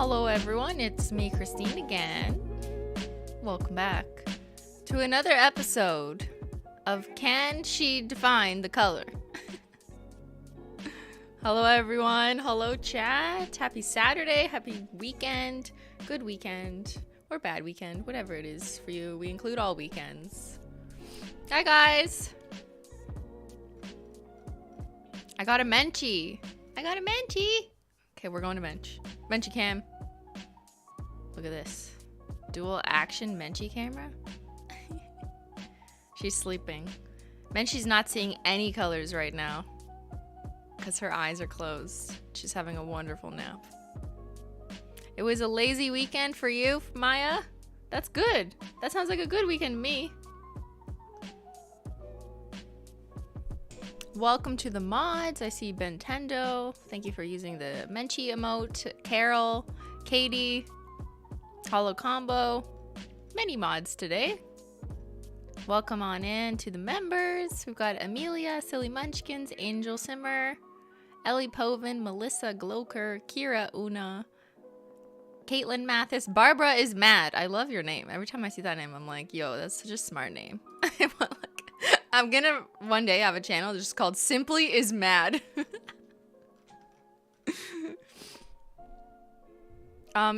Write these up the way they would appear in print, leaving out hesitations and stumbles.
Hello everyone, it's me Christine again. Welcome back to another episode of Can She Define the Color? Hello everyone, hello chat, happy Saturday, happy weekend, good weekend, or bad weekend, whatever it is for you. We include all weekends. Hi guys! I got a Menchie. Okay, we're going to Mench. Menchie cam. Look at this. Dual action Menchie camera. She's sleeping. Menchie's not seeing any colors right now because her eyes are closed. She's having a wonderful nap. It was a lazy weekend for you, Maya? That's good. That sounds like a good weekend to me. Welcome to the mods. I see Bentendo. Thank you for using the Menchie emote. Carol, Katie, Holo Combo. Many mods today. Welcome on in to the members. We've got Amelia, Silly Munchkins, Angel Simmer, Ellie Povin, Melissa Gloker, Kira Una, Caitlin Mathis. Barbara is mad. I love your name. Every time I see that name, I'm like, yo, that's such a smart name. I'm gonna one day have a channel just called Simply Is Mad.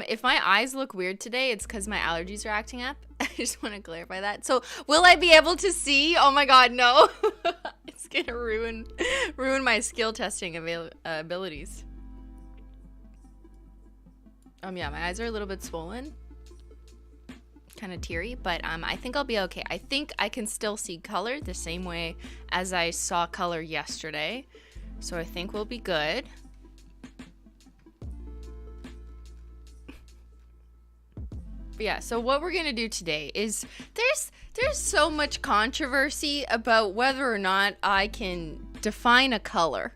If my eyes look weird today, it's because my allergies are acting up. I just want to clarify that. So, will I be able to see? Oh my god, no. It's gonna ruin my skill testing abilities. Yeah, my eyes are a little bit swollen. Kind of teary, but I think I'll be okay. I think I can still see color the same way as I saw color yesterday. So I think we'll be good. But yeah, so what we're gonna do today is there's so much controversy about whether or not I can define a color.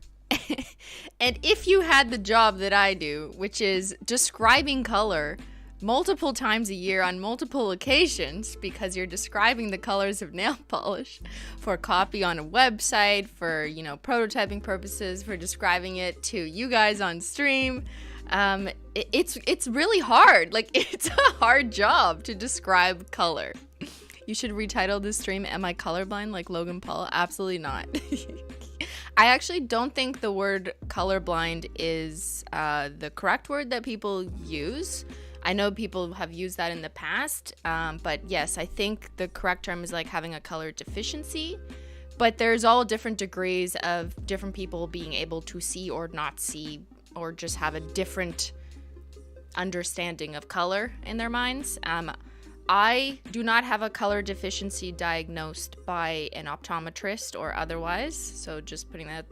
And if you had the job that I do, which is describing color multiple times a year on multiple occasions, because you're describing the colors of nail polish for copy on a website, for, you know, prototyping purposes, for describing it to you guys on stream, it's really hard. Like, it's a hard job to describe color. You should retitle this stream, Am I Colorblind, like Logan Paul? Absolutely not. I actually don't think the word colorblind is the correct word that people use. I know people have used that in the past, but yes, I think the correct term is like having a color deficiency. But there's all different degrees of different people being able to see or not see, or just have a different understanding of color in their minds. I do not have a color deficiency diagnosed by an optometrist or otherwise, so just putting that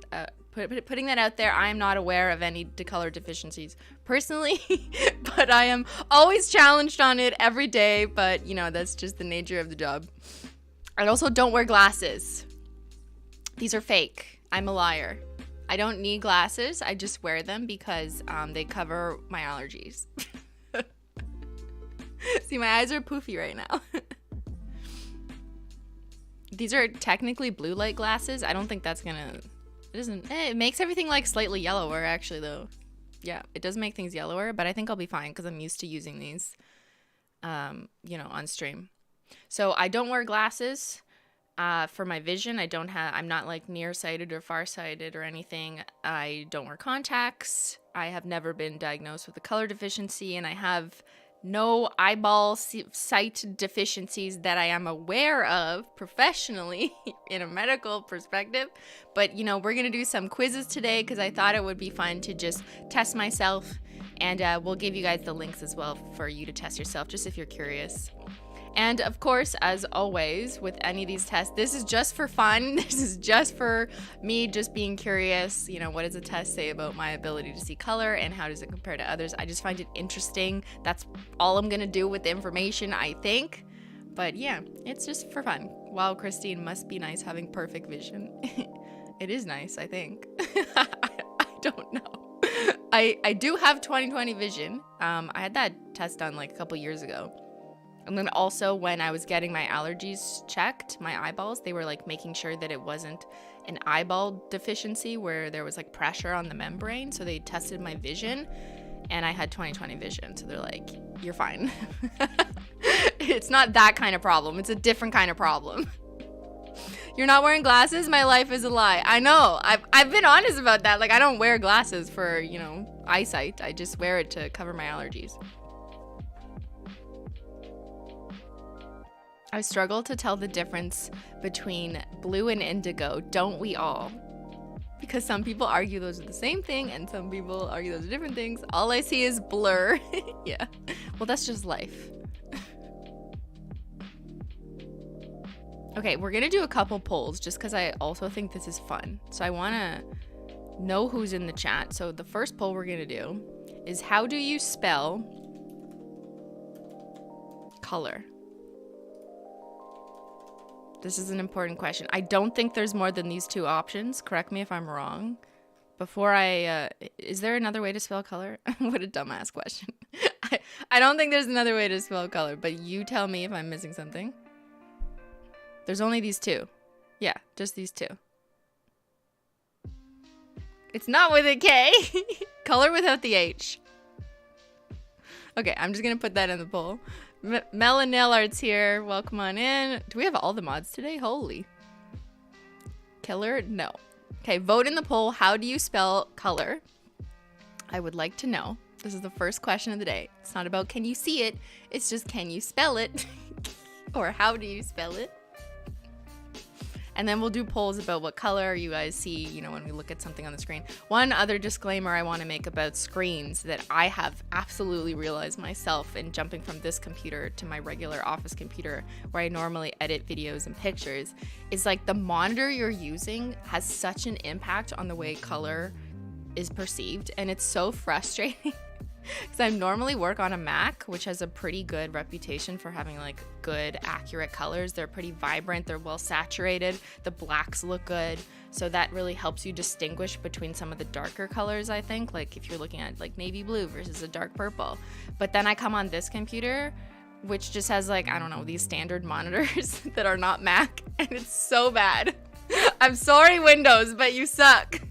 out there. I am not aware of any color deficiencies personally, but I am always challenged on it every day. But, you know, that's just the nature of the job. I also don't wear glasses. These are fake. I'm a liar. I don't need glasses. I just wear them because they cover my allergies. See, my eyes are poofy right now. These are technically blue light glasses. I don't think that's gonna... It makes everything like slightly yellower actually though. Yeah, it does make things yellower, but I think I'll be fine because I'm used to using these, you know, on stream. So I don't wear glasses for my vision. I'm not like nearsighted or farsighted or anything. I don't wear contacts. I have never been diagnosed with a color deficiency, and I have no eyeball sight deficiencies that I am aware of professionally in a medical perspective. But, you know, we're going to do some quizzes today because I thought it would be fun to just test myself. And we'll give you guys the links as well for you to test yourself, just if you're curious. And of course, as always, with any of these tests, this is just for fun. This is just for me just being curious. You know, what does a test say about my ability to see color and how does it compare to others? I just find it interesting. That's all I'm going to do with the information, I think. But yeah, it's just for fun. Wow, Christine, must be nice having perfect vision. It is nice, I think. I don't know. I do have 20/20 vision. I had that test done like a couple years ago. And then also when I was getting my allergies checked, my eyeballs, they were like making sure that it wasn't an eyeball deficiency where there was like pressure on the membrane. So they tested my vision and I had 20/20 vision, so they're like, you're fine. It's not that kind of problem. It's a different kind of problem. You're not wearing glasses? My life is a lie. I know. I've been honest about that. Like, I don't wear glasses for, you know, eyesight. I just wear it to cover my allergies. I struggle to tell the difference between blue and indigo. Don't we all? Because some people argue those are the same thing, and some people argue those are different things. All I see is blur. Yeah. Well, that's just life. Okay, we're gonna do a couple polls just because I also think this is fun. So I wanna know who's in the chat. So the first poll we're gonna do is, how do you spell color? This is an important question. I don't think there's more than these two options. Correct me if I'm wrong. Before is there another way to spell color? What a dumbass question. I don't think there's another way to spell color, but you tell me if I'm missing something. There's only these two. Yeah, just these two. It's not with a K. Color without the H. Okay, I'm just gonna put that in the poll. Mel and Nail Art's here. Welcome on in. Do we have all the mods today? Holy. Killer? No. Okay, vote in the poll. How do you spell color? I would like to know. This is the first question of the day. It's not about can you see it. It's just can you spell it? Or how do you spell it? And then we'll do polls about what color you guys see, you know, when we look at something on the screen. One other disclaimer I want to make about screens that I have absolutely realized myself in jumping from this computer to my regular office computer where I normally edit videos and pictures is like the monitor you're using has such an impact on the way color is perceived. And it's so frustrating. Because I normally work on a Mac, which has a pretty good reputation for having like good, accurate colors. They're pretty vibrant, they're well saturated, the blacks look good. So that really helps you distinguish between some of the darker colors, I think. Like if you're looking at like navy blue versus a dark purple. But then I come on this computer, which just has like, I don't know, these standard monitors that are not Mac, and it's so bad. I'm sorry, Windows, but you suck.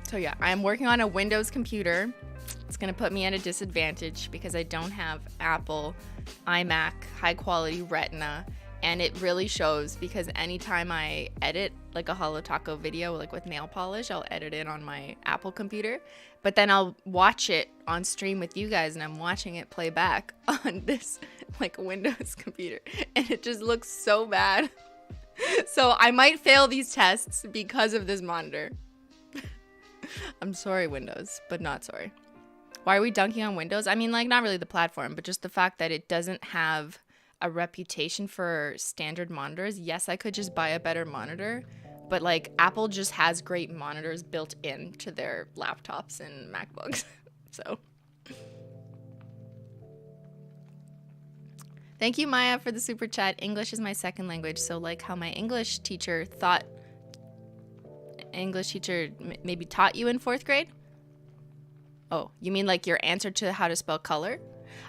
So yeah, I'm working on a Windows computer. It's gonna put me at a disadvantage because I don't have Apple, iMac, high quality Retina, and it really shows because anytime I edit like a Holo Taco video, like with nail polish, I'll edit it on my Apple computer, but then I'll watch it on stream with you guys and I'm watching it play back on this like Windows computer, and it just looks so bad. So I might fail these tests because of this monitor. I'm sorry, Windows, but not sorry. Why are we dunking on Windows? I mean, like, not really the platform, but just the fact that it doesn't have a reputation for standard monitors. Yes, I could just buy a better monitor, but like Apple just has great monitors built into their laptops and MacBooks. So thank you, Maya, for the super chat. English is my second language, so like how my English teacher maybe taught you in 4th grade? Oh, you mean like your answer to how to spell color?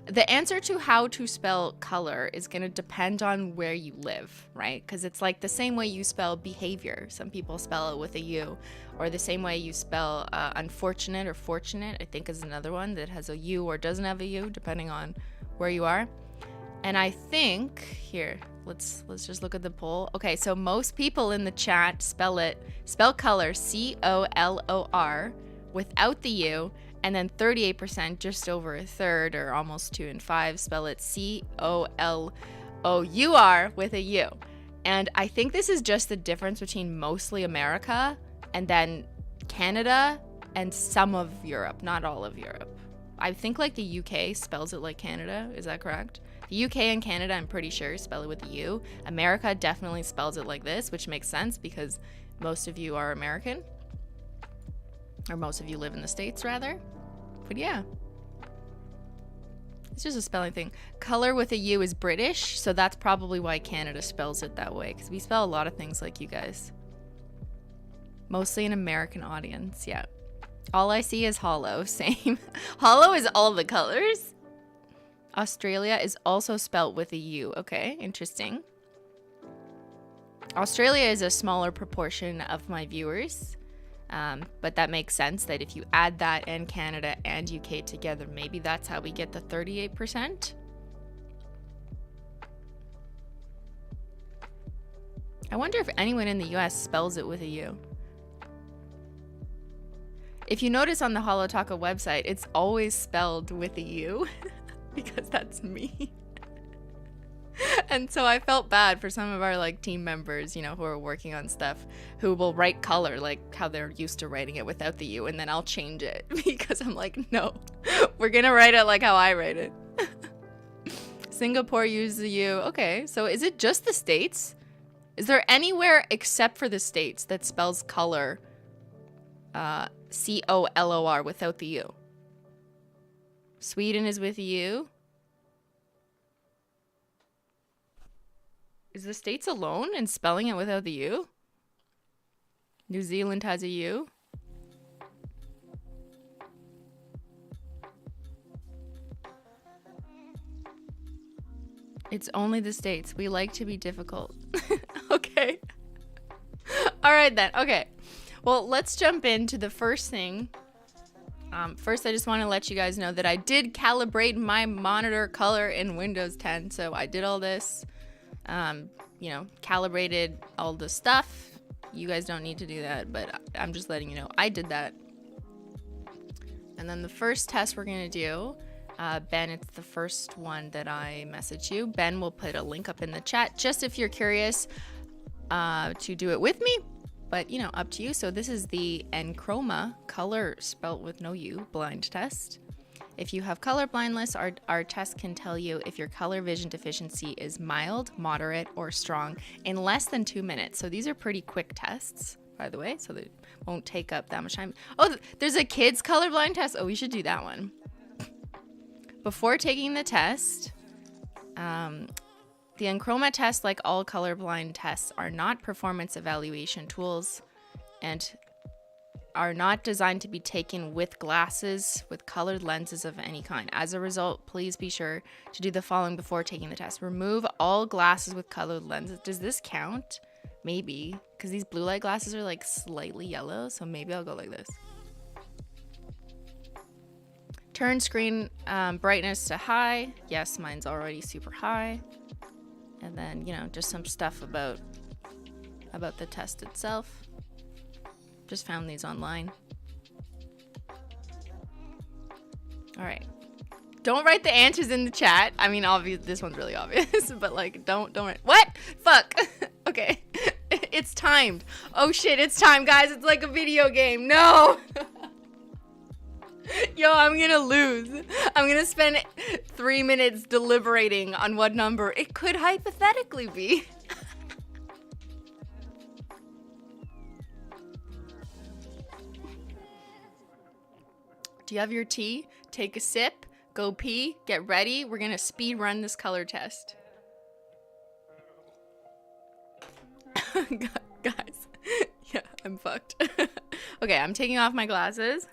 The answer to how to spell color is going to depend on where you live, right? Because it's like the same way you spell behavior. Some people spell it with a U, or the same way you spell unfortunate or fortunate, I think is another one that has a U or doesn't have a U, depending on where you are. And I think, here, let's just look at the poll. Okay, so most people in the chat spell color C-O-L-O-R without the U, and then 38%, just over a third, or almost 2 in 5, spell it C-O-L-O-U-R with a U. And I think this is just the difference between mostly America and then Canada and some of Europe, not all of Europe. I think like the UK spells it like Canada, is that correct? The UK and Canada, I'm pretty sure, spell it with a U. America definitely spells it like this, which makes sense because most of you are American. Or most of you live in the States, rather. But yeah. It's just a spelling thing. Color with a U is British, so that's probably why Canada spells it that way, because we spell a lot of things like you guys. Mostly an American audience, yeah. All I see is holo, same. Holo is all the colors. Australia is also spelt with a U. Okay, interesting. Australia is a smaller proportion of my viewers, but that makes sense that if you add that and Canada and UK together, maybe that's how we get the 38%. I wonder if anyone in the US spells it with a U. If you notice on the Holo Taco website, it's always spelled with a U because that's me. And so I felt bad for some of our like team members, you know, who are working on stuff, who will write color like how they're used to writing it without the U, and then I'll change it because I'm like, no, we're gonna write it like how I write it. Singapore uses the U. Okay, so is it just the States? Is there anywhere except for the States that spells color C-O-L-O-R without the U? Sweden is with a U. Is the States alone in spelling it without the U? New Zealand has a U. It's only the States. We like to be difficult. Okay. All right then. Okay. Well, let's jump into the first thing. First, I just want to let you guys know that I did calibrate my monitor color in Windows 10. So I did all this. You know, calibrated all the stuff. You guys don't need to do that, but I'm just letting you know I did that. And then the first test we're going to do, Ben, it's the first one that I messaged you. Ben will put a link up in the chat just if you're curious to do it with me, but you know, up to you. So this is the EnChroma color spelt with no U blind test. If you have color blindness, our test can tell you if your color vision deficiency is mild, moderate, or strong in less than 2 minutes. So these are pretty quick tests, by the way, so they won't take up that much time. Oh, there's a kids colorblind test. Oh, we should do that one. Before taking the test, the EnChroma test, like all colorblind tests, are not performance evaluation tools and are not designed to be taken with glasses with colored lenses of any kind. As a result, please be sure to do the following before taking the test. Remove all glasses with colored lenses. Does this count? Maybe, because these blue light glasses are like slightly yellow, so maybe I'll go like this. Turn screen brightness to high. Yes, mine's already super high. And then, you know, just some stuff about the test itself. Just found these online. All right. Don't write the answers in the chat. I mean, obvious. This one's really obvious, but like, don't write. What? Fuck. Okay. It's timed. Oh shit, it's time, guys. It's like a video game. No. Yo, I'm gonna lose. I'm gonna spend 3 minutes deliberating on what number it could hypothetically be. Do you have your tea? Take a sip, go pee, get ready. We're gonna speed run this color test. Guys, yeah, I'm fucked. Okay, I'm taking off my glasses.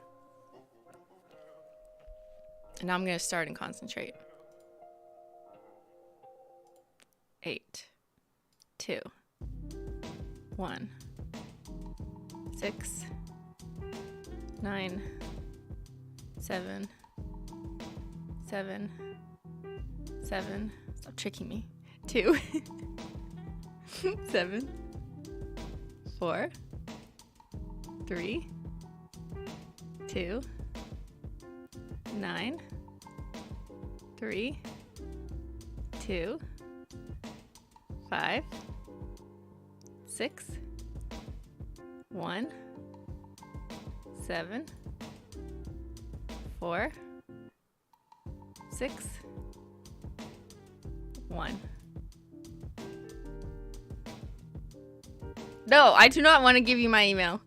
And now I'm gonna start and concentrate. 8, 2, 1, 6, 9, 7, 7, 7. Stop tricking me. 2, 7, 4, 3, 2, 9, 3, 2, 5, 6, 1, 7, 4, 6, 1. No, I do not want to give you my email.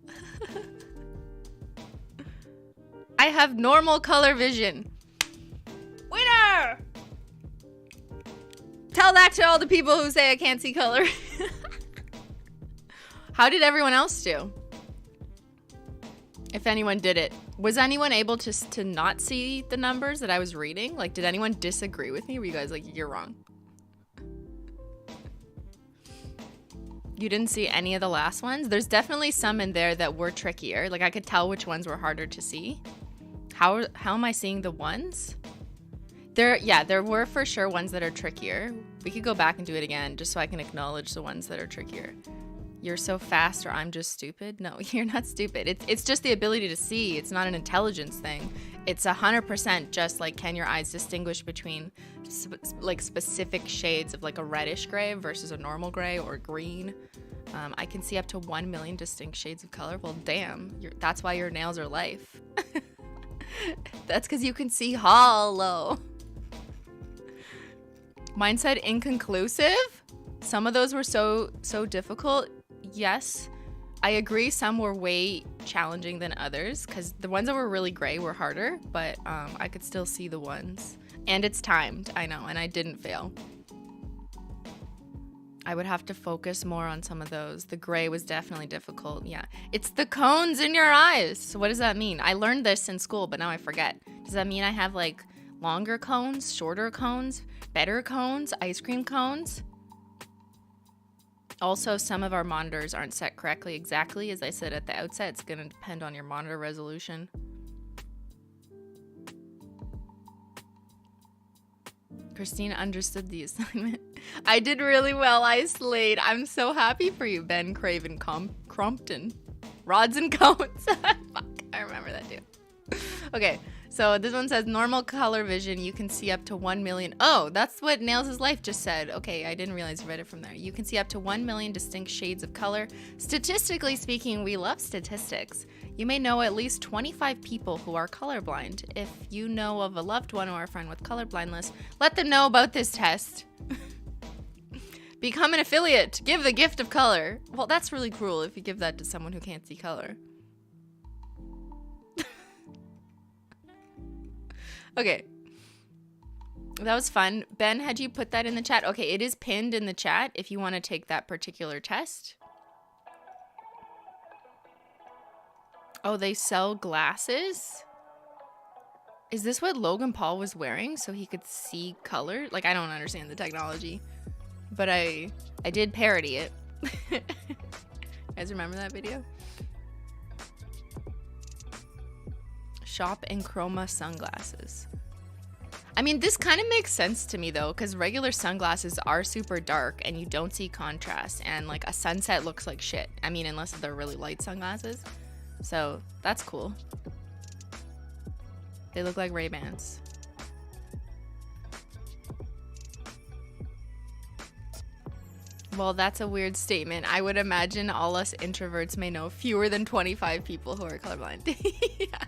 I have normal color vision. Winner! Tell that to all the people who say I can't see color. How did everyone else do? If anyone did it. Was anyone able to not see the numbers that I was reading? Like, did anyone disagree with me? Were you guys like, you're wrong? You didn't see any of the last ones? There's definitely some in there that were trickier. Like I could tell which ones were harder to see. How am I seeing the ones? There were for sure ones that are trickier. We could go back and do it again just so I can acknowledge the ones that are trickier. You're so fast or I'm just stupid? No, you're not stupid. It's just the ability to see. It's not an intelligence thing. It's 100% just like, can your eyes distinguish between like specific shades of like a reddish gray versus a normal gray or green? I can see up to 1 million distinct shades of color. Well, damn, that's why your nails are life. That's because you can see hollow. Mine said inconclusive. Some of those were so difficult. Yes, I agree. Some were way challenging than others because the ones that were really gray were harder, but I could still see the ones. And it's timed, I know, and I didn't fail. I would have to focus more on some of those. The gray was definitely difficult. Yeah, it's the cones in your eyes. So what does that mean? I learned this in school, but now I forget. Does that mean I have like longer cones, shorter cones, better cones, ice cream cones? Also, some of our monitors aren't set correctly exactly. As I said at the outset, it's going to depend on your monitor resolution. Christine understood the assignment. I did really well, I slayed. I'm so happy for you, Ben Craven Crompton. Rods and cones. Fuck, I remember that too. Okay, so this one says normal color vision. You can see up to 1 million. Oh, that's what Nails' Life just said. Okay, I didn't realize you read it from there. You can see up to 1 million distinct shades of color. Statistically speaking, we love statistics. You may know at least 25 people who are colorblind. If you know of a loved one or a friend with color blindness, let them know about this test. Become an affiliate. Give the gift of color. Well, that's really cruel if you give that to someone who can't see color. Okay. That was fun. Ben, had you put that in the chat? Okay, it is pinned in the chat if you want to take that particular test. Oh, they sell glasses? Is this what Logan Paul was wearing so he could see color? Like, I don't understand the technology, but I did parody it. You guys remember that video? Shop EnChroma sunglasses. I mean, this kind of makes sense to me though, because regular sunglasses are super dark and you don't see contrast, and like a sunset looks like shit. I mean, unless they're really light sunglasses. So that's cool. They look like Ray-Bans. Well, that's a weird statement. I would imagine all us introverts may know fewer than 25 people who are colorblind. Yeah.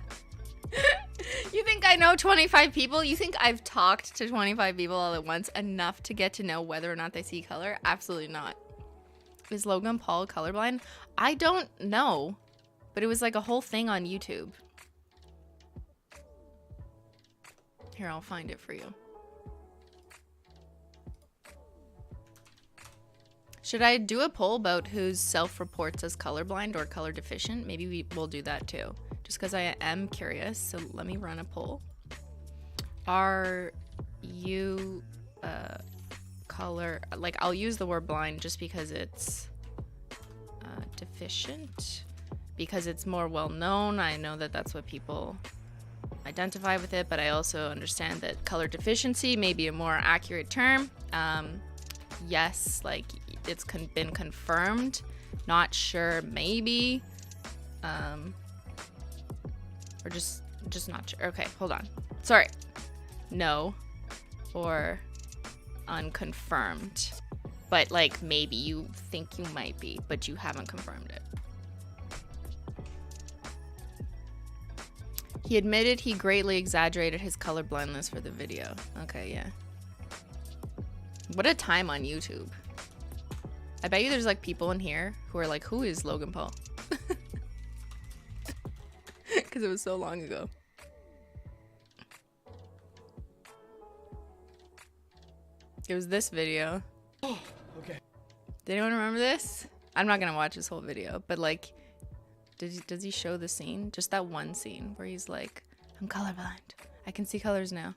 You think I know 25 people? You think I've talked to 25 people all at once enough to get to know whether or not they see color? Absolutely not. Is Logan Paul colorblind? I don't know. But it was like a whole thing on YouTube. Here, I'll find it for you. Should I do a poll about who's self-reports as colorblind or color deficient? Maybe we'll do that too. Just because I am curious. So let me run a poll. Are you color... Like, I'll use the word blind just because it's deficient. Because it's more well-known. I know that that's what people identify with it, but I also understand that color deficiency may be a more accurate term. Yes, like it's been confirmed. Not sure, maybe. Or just not sure. Okay, hold on. Sorry. No. Or unconfirmed. But like maybe you think you might be, but you haven't confirmed it. He admitted he greatly exaggerated his color blindness for the video. Okay, yeah. What a time on YouTube. I bet you there's like people in here who are like, who is Logan Paul? Because it was so long ago. It was this video. Oh, okay. Did anyone remember this? I'm not gonna watch this whole video, but like, does he show the scene? Just that one scene where he's like, I'm colorblind. I can see colors now.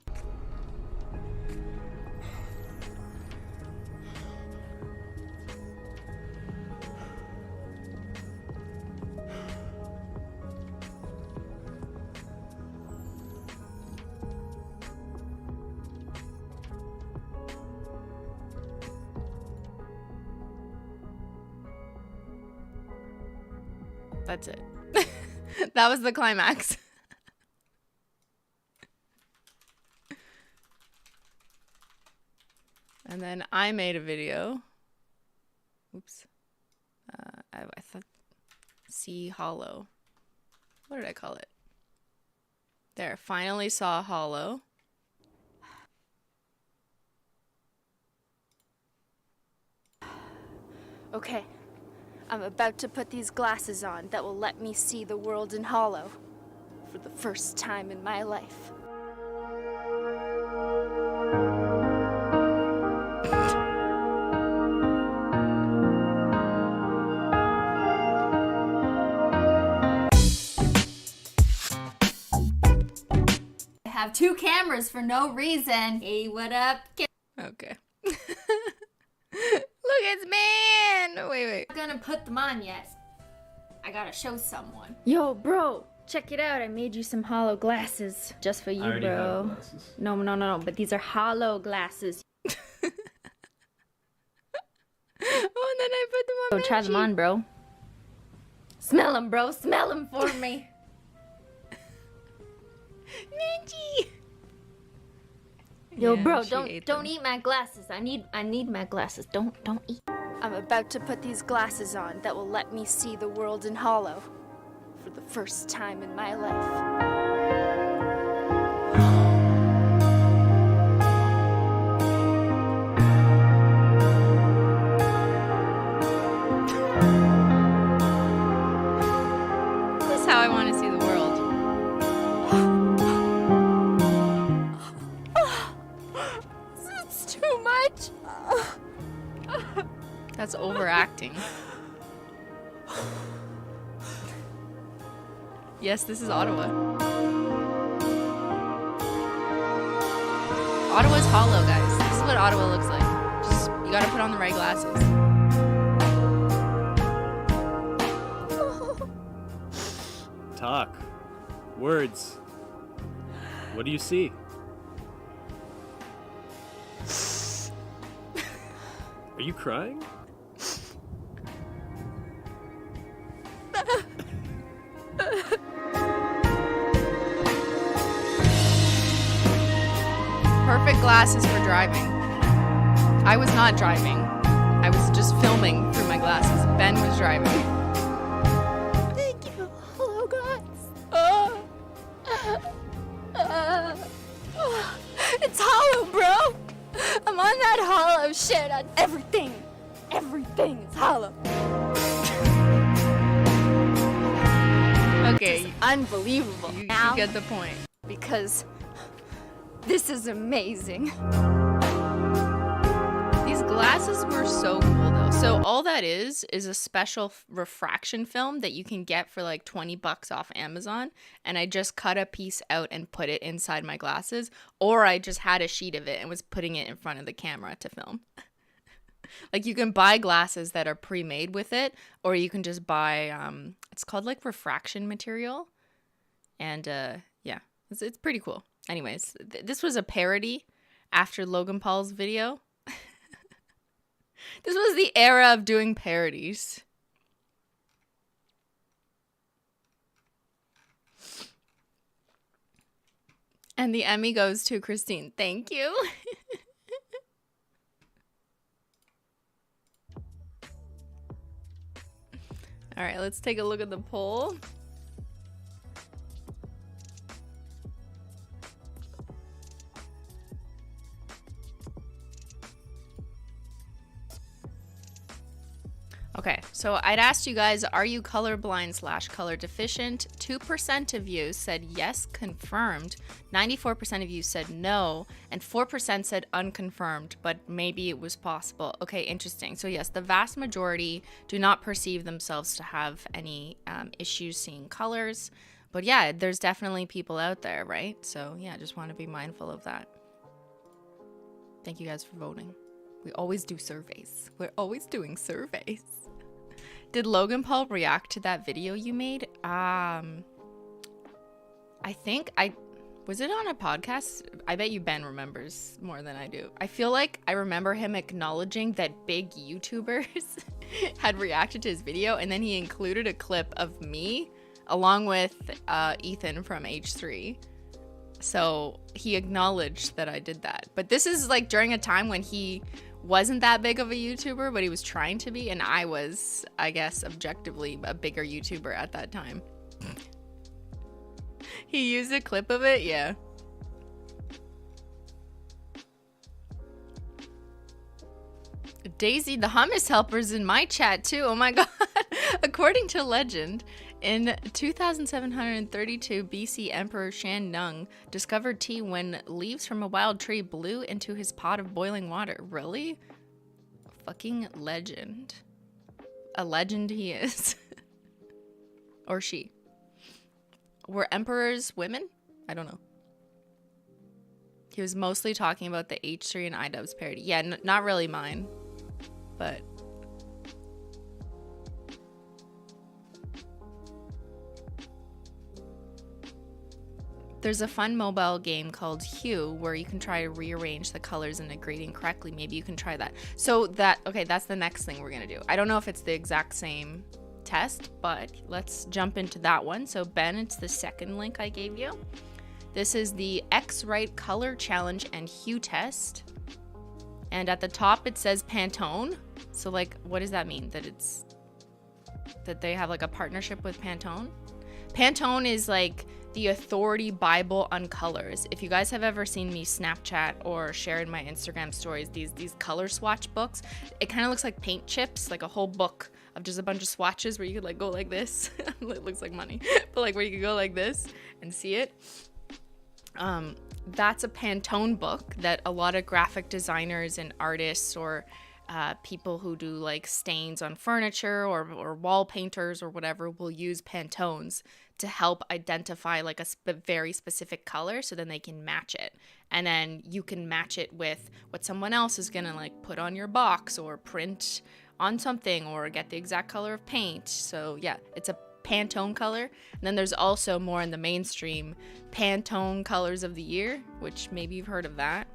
That's it. That was the climax. And then I made a video. Oops. I thought see hollow. What did I call it? There, finally saw hollow. Okay, I'm about to put these glasses on that will let me see the world in hollow for the first time in my life. I have 2 cameras for no reason. Hey, what up? Okay. Look, it's man. Wait. I'm not gonna put them on yet. I gotta show someone. Yo, bro, check it out. I made you some hollow glasses just for you, I already bro. have glasses. No, but these are hollow glasses. Oh, and then I put them on. So my try them cheek. on, bro. Smell them, bro. Smell them for me. Minji. Yo, Yeah, bro, she don't ate them. eat my glasses. I need my glasses. Don't eat. I'm about to put these glasses on that will let me see the world in hollow for the first time in my life. This is how I want to see the world. It's too much. That's overacting. Yes, this is Ottawa. Ottawa's hollow, guys. This is what Ottawa looks like. Just, you gotta put on the right glasses. Talk. Words. What do you see? Are you crying? Perfect glasses for driving. I was not driving. I was just filming through my glasses. Ben was driving. Thank you. Hello, guys. It's hollow, bro. I'm on that hollow shit. Everything is hollow. Okay, It's unbelievable. you now get the point. because this is amazing. These glasses were so cool though. So all that is a special refraction film that you can get for like $20 off Amazon. And I just cut a piece out and put it inside my glasses. Or I just had a sheet of it and was putting it in front of the camera to film. Like you can buy glasses that are pre-made with it. Or you can just buy, it's called like refraction material. And yeah, it's pretty cool. Anyways, this was a parody after Logan Paul's video. This was the era of doing parodies. And the Emmy goes to Christine. Thank you. All right, let's take a look at the poll. Okay, so I'd asked you guys, are you colorblind / color deficient? 2% of you said yes, confirmed. 94% of you said no, and 4% said unconfirmed, but maybe it was possible. Okay, interesting. So yes, the vast majority do not perceive themselves to have any issues seeing colors. But yeah, there's definitely people out there, right? So yeah, just want to be mindful of that. Thank you guys for voting. We always do surveys. We're always doing surveys. Did Logan Paul react to that video you made? I think Was it on a podcast? I bet you Ben remembers more than I do. I feel like I remember him acknowledging that big YouTubers had reacted to his video, and then he included a clip of me along with Ethan from H3. So he acknowledged that I did that. But this is like during a time when he wasn't that big of a YouTuber, but he was trying to be, and I was, I guess, objectively a bigger YouTuber at that time. He used a clip of it, yeah. Daisy the hummus helper's in my chat too. Oh my god. According to legend, in 2732 BC, Emperor Shan Nung discovered tea when leaves from a wild tree blew into his pot of boiling water. Really? Fucking legend. A legend he is. Or she. Were emperors women? I don't know. He was mostly talking about the H3 and iDubbbz parody. Yeah, not really mine. But there's a fun mobile game called Hue where you can try to rearrange the colors in a gradient correctly. Maybe you can try that. So that's the next thing we're gonna do. I don't know if it's the exact same test, but let's jump into that one. So Ben, it's the second link I gave you. This is the X-Rite color challenge and hue test. And at the top it says Pantone. So like, what does that mean? That they have like a partnership with Pantone? Pantone is like the authority Bible on colors. If you guys have ever seen me Snapchat or share in my Instagram stories these color swatch books, it kind of looks like paint chips, like a whole book of just a bunch of swatches where you could like go like this. It looks like money, but like where you could go like this and see it. That's a Pantone book that a lot of graphic designers and artists or people who do like stains on furniture or wall painters or whatever will use Pantones to help identify like a very specific color, so then they can match it. And then you can match it with what someone else is gonna like put on your box or print on something or get the exact color of paint. So yeah, it's a Pantone color. And then there's also more in the mainstream Pantone colors of the year, which maybe you've heard of that.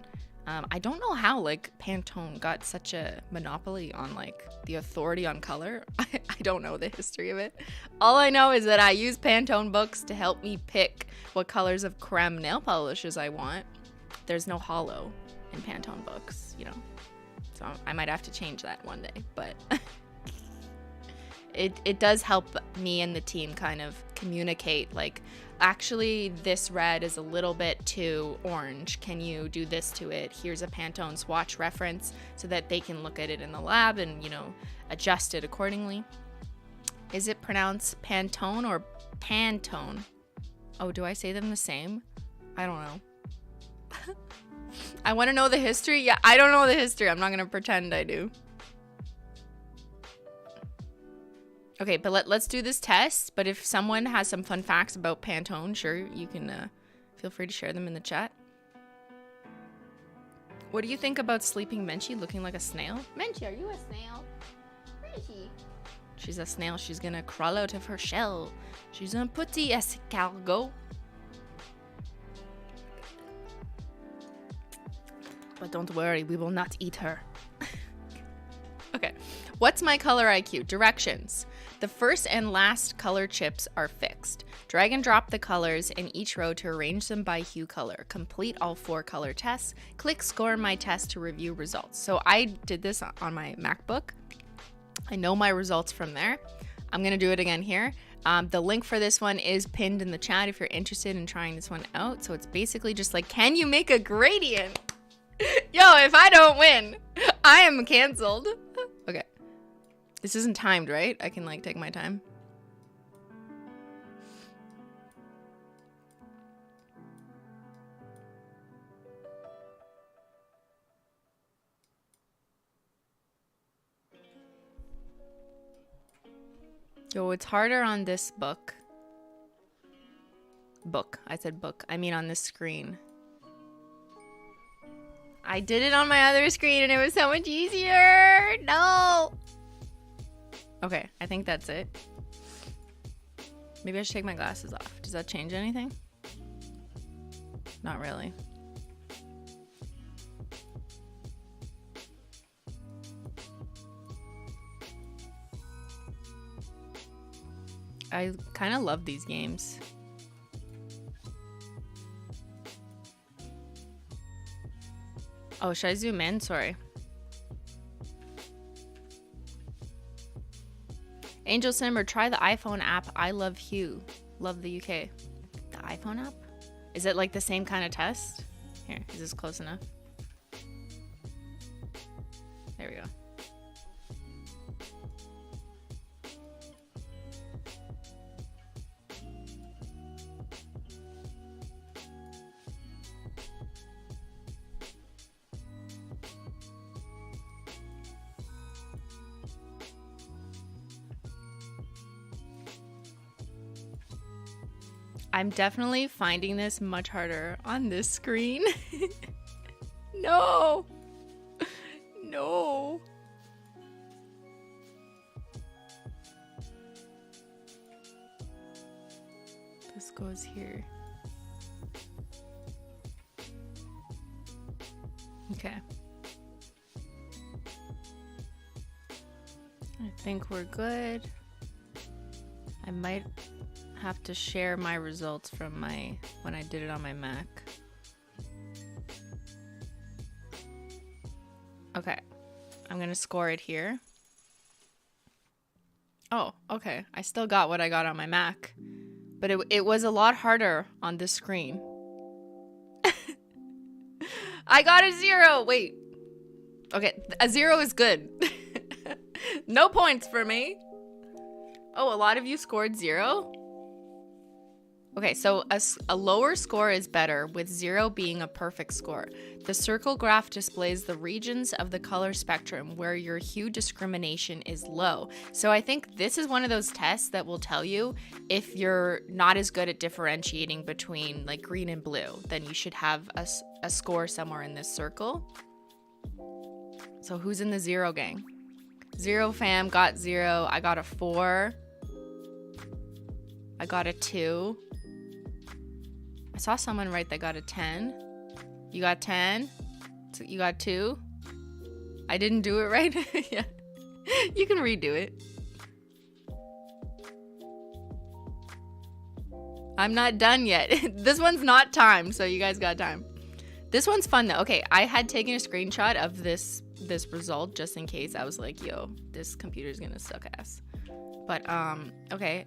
I don't know how like Pantone got such a monopoly on like the authority on color. I don't know the history of it. All I know is that I use Pantone books to help me pick what colors of creme nail polishes I want. There's no holo in Pantone books, you know. So I might have to change that one day, but it does help me and the team kind of communicate like, actually this red is a little bit too orange. Can you do this to it? Here's a Pantone swatch reference so that they can look at it in the lab and, you know, adjust it accordingly. Is it pronounced Pantone or Pantone? Oh, do I say them the same? I don't know. I want to know the history. Yeah, I don't know the history. I'm not going to pretend I do. Okay, but let's do this test. But if someone has some fun facts about Pantone, sure, you can feel free to share them in the chat. What do you think about Sleeping Menchie looking like a snail? Menchie, are you a snail? Where is she? She's a snail. She's gonna crawl out of her shell. She's un petit escargot. But don't worry, we will not eat her. Okay, what's my color IQ? Directions. The first and last color chips are fixed. Drag and drop the colors in each row to arrange them by hue color. Complete all 4 color tests. Click score my test to review results. So I did this on my MacBook. I know my results from there. I'm gonna do it again here. The link for this one is pinned in the chat if you're interested in trying this one out. So it's basically just like, can you make a gradient? Yo, if I don't win, I am canceled. Okay. This isn't timed, right? I can like take my time. Yo, it's harder on this book. I said book. I mean on this screen. I did it on my other screen and it was so much easier. No. Okay, I think that's it. Maybe I should take my glasses off. Does that change anything? not really. I kind of love these games. Oh, should I zoom in? Sorry. Angel Simmer, try the iPhone app. I love Hue. Love the UK. The iPhone app? Is it like the same kind of test? Here, is this close enough? There we go. I'm definitely finding this much harder on this screen. No. No. This goes here. Okay. I think we're good. I might have to share my results from when I did it on my Mac. Okay, I'm gonna score it here. Oh, okay, I still got what I got on my Mac, but it was a lot harder on this screen. I got a 0. Wait, okay, a 0 is good. No points for me. Oh, a lot of you scored 0. Okay, so a lower score is better, with 0 being a perfect score. The circle graph displays the regions of the color spectrum where your hue discrimination is low. So I think this is one of those tests that will tell you if you're not as good at differentiating between like green and blue, then you should have a score somewhere in this circle. So who's in the 0 gang? 0 fam got 0. I got a 4. I got a 2. I saw someone write they got a 10. You got 10? So you got 2? I didn't do it right? Yeah. You can redo it. I'm not done yet. This one's not timed, so you guys got time. This one's fun though. Okay, I had taken a screenshot of this result just in case. I was like, yo, this computer's gonna suck ass. But okay.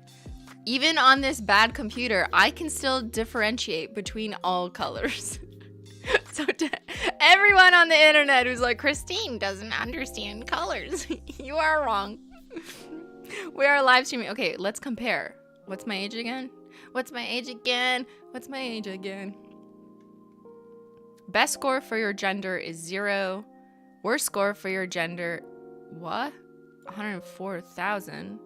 Even on this bad computer, I can still differentiate between all colors. So to everyone on the internet who's like, Christine doesn't understand colors, you are wrong. We are live streaming. Okay, let's compare. What's my age again? What's my age again? What's my age again? Best score for your gender is 0. Worst score for your gender, what? 104,000.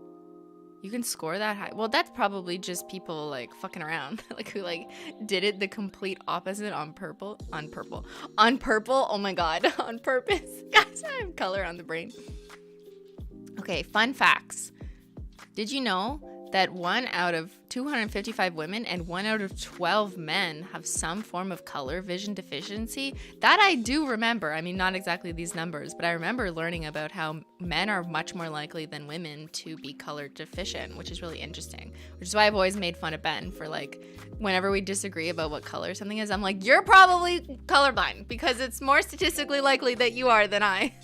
You can score that high? Well, that's probably just people like fucking around, like who like did it the complete opposite on purple. Oh my god, on purpose. Guys, I have color on the brain. Okay, fun facts. Did you know that 1 out of 255 women and 1 out of 12 men have some form of color vision deficiency? That I do remember. I mean, not exactly these numbers, but I remember learning about how men are much more likely than women to be color deficient, which is really interesting. Which is why I've always made fun of Ben for like, whenever we disagree about what color something is, I'm like, you're probably colorblind because it's more statistically likely that you are than I.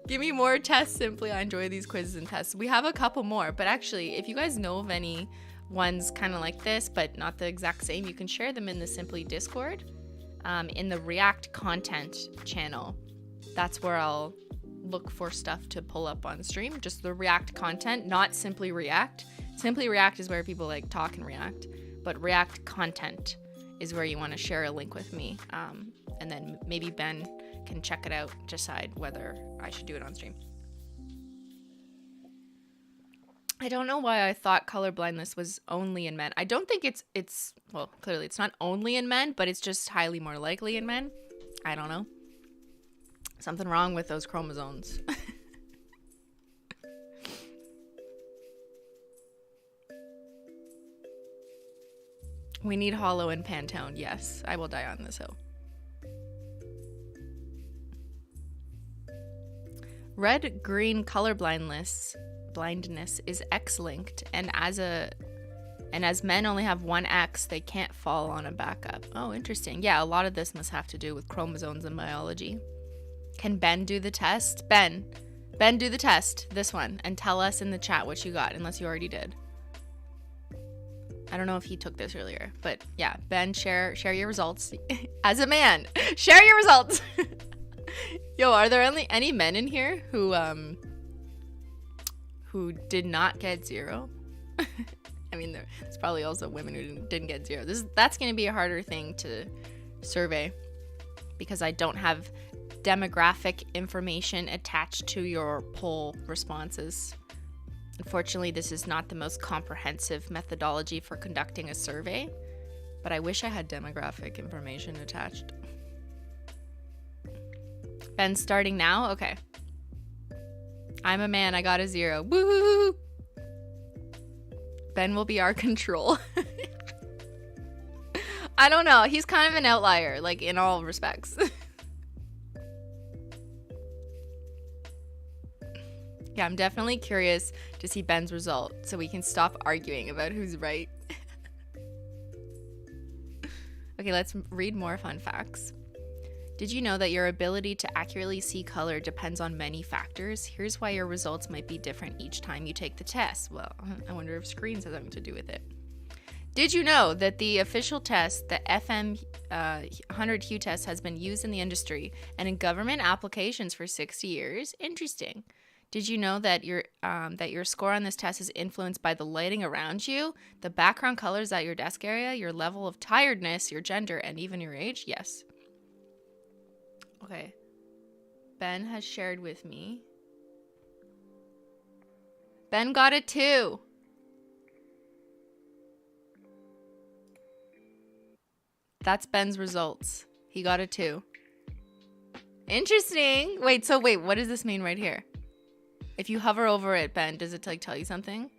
Give me more tests, simply. I enjoy these quizzes and tests. We have a couple more, but actually, if you guys know of any ones kind of like this, but not the exact same, you can share them in the Simply Discord, in the React content channel. That's where I'll look for stuff to pull up on stream. Just the React content, not Simply React. Simply React is where people like talk and react, but React content is where you want to share a link with me. And then maybe Ben can check it out, decide whether I should do it on stream. I don't know why I thought color blindness was only in men. I don't think it's well, clearly it's not only in men, but it's just highly more likely in men. I don't know. Something wrong with those chromosomes. We need Holo and Pantone. Yes, I will die on this hill. Red-green color blindness is X-linked, and as men only have one X, they can't fall on a backup. Oh, interesting. Yeah, a lot of this must have to do with chromosomes and biology. Can Ben do the test? Ben, do the test. This one, and tell us in the chat what you got, unless you already did. I don't know if he took this earlier, but yeah, Ben, share your results. As a man, share your results. Yo, are there any men in here who did not get 0? I mean, there's probably also women who didn't get 0. That's going to be a harder thing to survey because I don't have demographic information attached to your poll responses. Unfortunately, this is not the most comprehensive methodology for conducting a survey, but I wish I had demographic information attached. Ben's starting now? Okay. I'm a man, I got a 0. Woo! Ben will be our control. I don't know, he's kind of an outlier, like in all respects. Yeah, I'm definitely curious to see Ben's result so we can stop arguing about who's right. Okay, let's read more fun facts. Did you know that your ability to accurately see color depends on many factors? Here's why your results might be different each time you take the test. Well, I wonder if screens has something to do with it. Did you know that the official test, the FM 100 hue test, has been used in the industry and in government applications for 60 years? Interesting. Did you know that your score on this test is influenced by the lighting around you, the background colors at your desk area, your level of tiredness, your gender, and even your age? Yes. Okay. Ben has shared with me. Ben got a 2. That's Ben's results. He got a 2. Interesting. Wait, what does this mean right here? If you hover over it, Ben, does it like tell you something?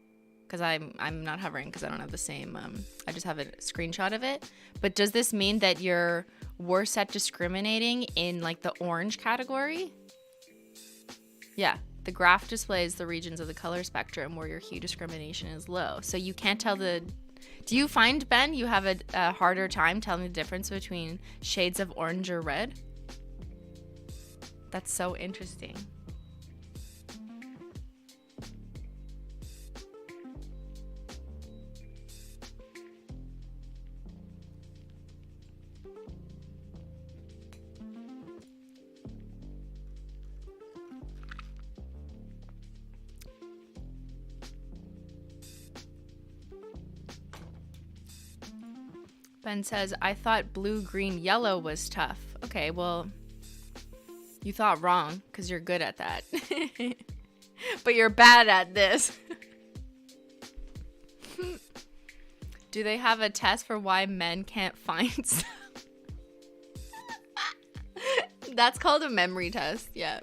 Because I'm not hovering because I don't have the same, I just have a screenshot of it. But does this mean that you're worse at discriminating in like the orange category? Yeah, the graph displays the regions of the color spectrum where your hue discrimination is low. So you can't tell do you find, Ben, you have a harder time telling the difference between shades of orange or red? That's so interesting. Ben says, I thought blue, green, yellow was tough. Okay, well, you thought wrong because you're good at that. But you're bad at this. Do they have a test for why men can't find stuff? That's called a memory test, yeah.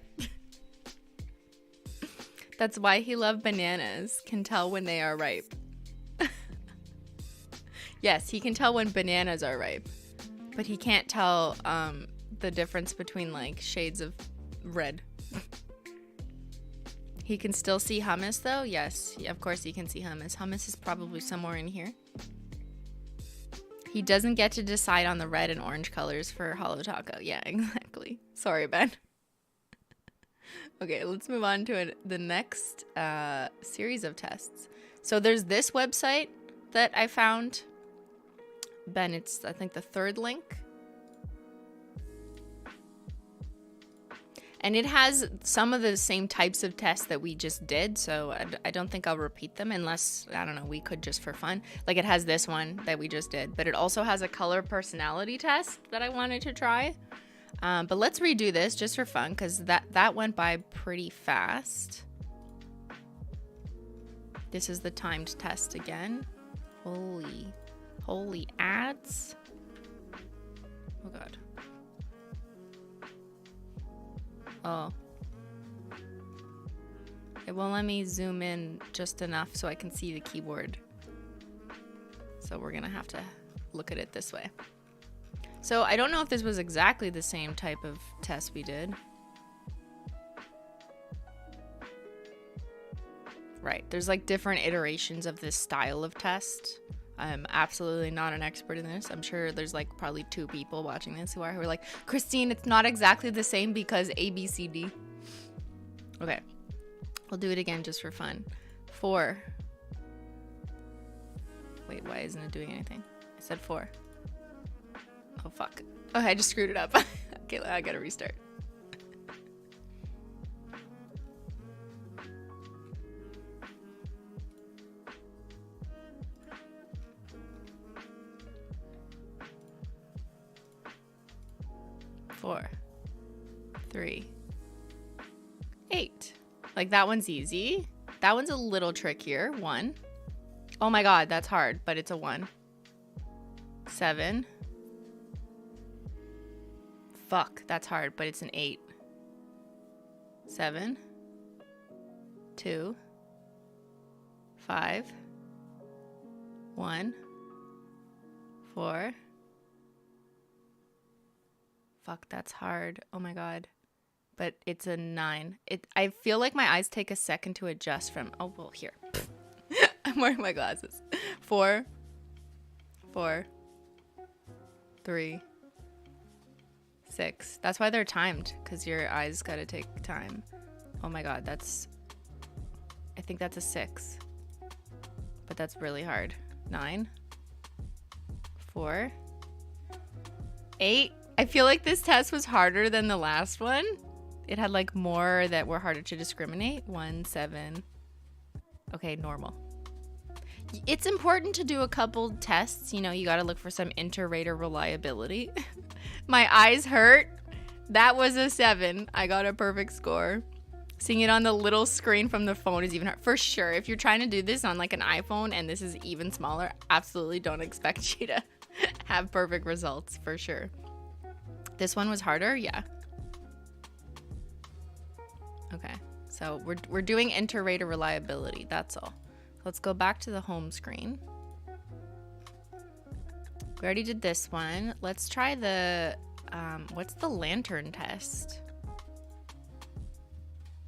That's why he loved bananas. Can tell when they are ripe. Yes, he can tell when bananas are ripe, but he can't tell the difference between like shades of red. He can still see hummus though. Yes, of course he can see hummus. Hummus is probably somewhere in here. He doesn't get to decide on the red and orange colors for Holo Taco. Yeah, exactly. Sorry, Ben. Okay, let's move on to the next series of tests. So there's this website that I found. Ben, it's, I think, the third link. And it has some of the same types of tests that we just did, so I don't think I'll repeat them unless, I don't know, we could just for fun. Like it has this one that we just did, but it also has a color personality test that I wanted to try. But let's redo this just for fun because that went by pretty fast. This is the timed test again. Holy ads. Oh god. Oh. It won't let me zoom in just enough so I can see the keyboard. So we're gonna have to look at it this way. So I don't know if this was exactly the same type of test we did. Right, there's like different iterations of this style of test. I'm absolutely not an expert in this. I'm sure there's like probably 2 people watching this who are like, Christine, it's not exactly the same because A, B, C, D. Okay, we'll do it again just for fun. 4. Wait, why isn't it doing anything? I said 4. Oh, fuck. Oh, I just screwed it up. Okay, I gotta restart. Four, 3, 8. Like that one's easy. That one's a little trickier. 1. Oh my god, that's hard, but it's a 1. 7. Fuck, that's hard, but it's an 8. 7. 2. 5. 1. 4. Fuck, that's hard. Oh my god. But it's a 9. I feel like my eyes take a second to adjust from... Oh, well, here. I'm wearing my glasses. 4. 4. 3. 6. That's why they're timed, because your eyes gotta take time. Oh my god, that's... I think that's a 6. But that's really hard. 9. 4. 8. I feel like this test was harder than the last one. It had like more that were harder to discriminate. 1, 7. Okay, normal. It's important to do a couple tests. You know, you gotta look for some inter-rater reliability. My eyes hurt. That was a 7. I got a perfect score. Seeing it on the little screen from the phone is even hard. For sure, if you're trying to do this on like an iPhone and this is even smaller, absolutely don't expect you to have perfect results, for sure. This one was harder? Yeah. Okay, so we're doing inter-rater reliability, that's all. Let's go back to the home screen. We already did this one. Let's try the, what's the lantern test?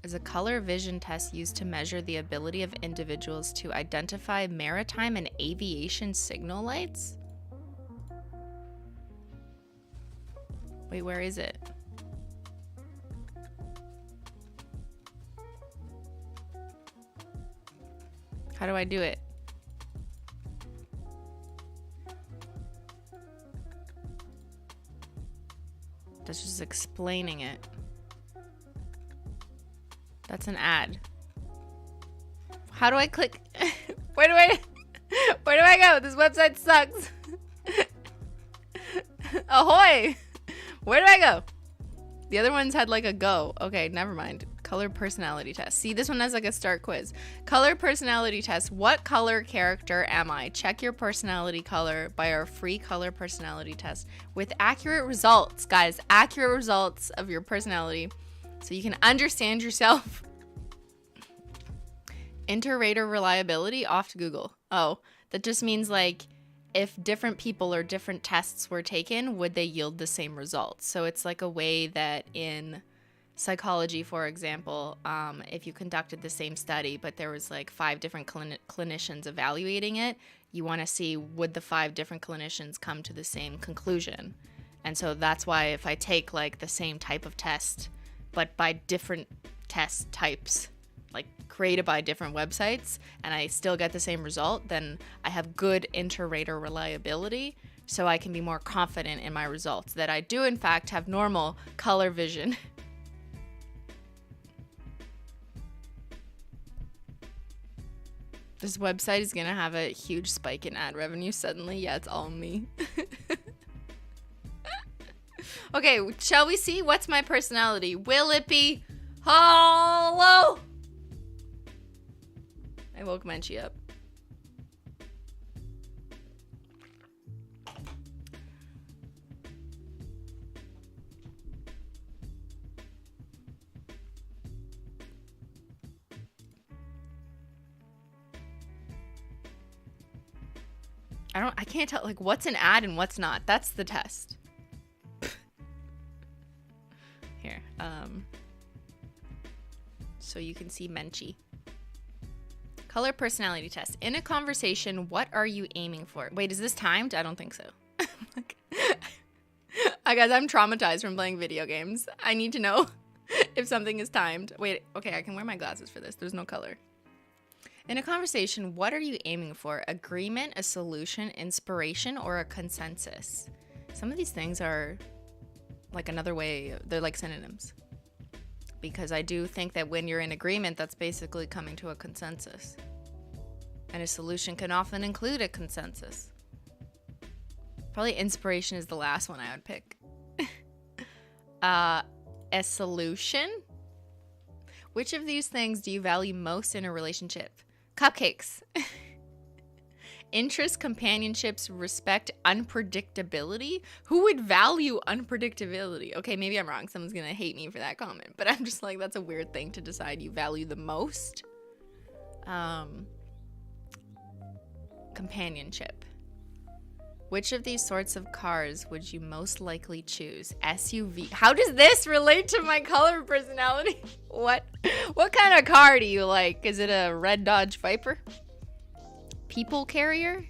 Is a color vision test used to measure the ability of individuals to identify maritime and aviation signal lights? Wait, where is it? How do I do it? That's just explaining it. That's an ad. How do I click? Where do I go? This website sucks. Ahoy! Where do I go? The other ones had like a go. Okay, never mind. Color personality test. See, this one has like a start quiz. Color personality test. What color character am I? Check your personality color by our free color personality test with accurate results, guys. Accurate results of your personality so you can understand yourself. Inter-rater reliability off to Google. Oh, that just means like if different people or different tests were taken, would they yield the same results? So it's like a way that in psychology, for example, if you conducted the same study, but there was like 5 different clinicians evaluating it, you want to see would the 5 different clinicians come to the same conclusion. And so that's why if I take like the same type of test, but by different test types, like created by different websites, and I still get the same result, then I have good inter-rater reliability, so I can be more confident in my results, that I do in fact have normal color vision. This website is gonna have a huge spike in ad revenue suddenly. Yeah, it's all me. Okay, shall we see? What's my personality? Will it be Holo? I woke Menchie up. I can't tell, like, what's an ad and what's not. That's the test. Here, so you can see Menchie. Color personality test. In a conversation, what are you aiming for? Wait, is this timed? I don't think so. Guys, I'm traumatized from playing video games. I need to know if something is timed. Wait, okay, I can wear my glasses for this. There's no color. In a conversation, what are you aiming for? Agreement, a solution, inspiration, or a consensus? Some of these things are like another way, they're like synonyms. Because I do think that when you're in agreement, that's basically coming to a consensus. And a solution can often include a consensus. Probably inspiration is the last one I would pick. A solution? Which of these things do you value most in a relationship? Cupcakes. Interest, companionships, respect, unpredictability. Who would value unpredictability? Okay, maybe I'm wrong. Someone's gonna hate me for that comment, but I'm just like, that's a weird thing to decide you value the most. Companionship. Which of these sorts of cars would you most likely choose? SUV. How does this relate to my color personality? What kind of car do you like? Is it a red Dodge Viper? People carrier?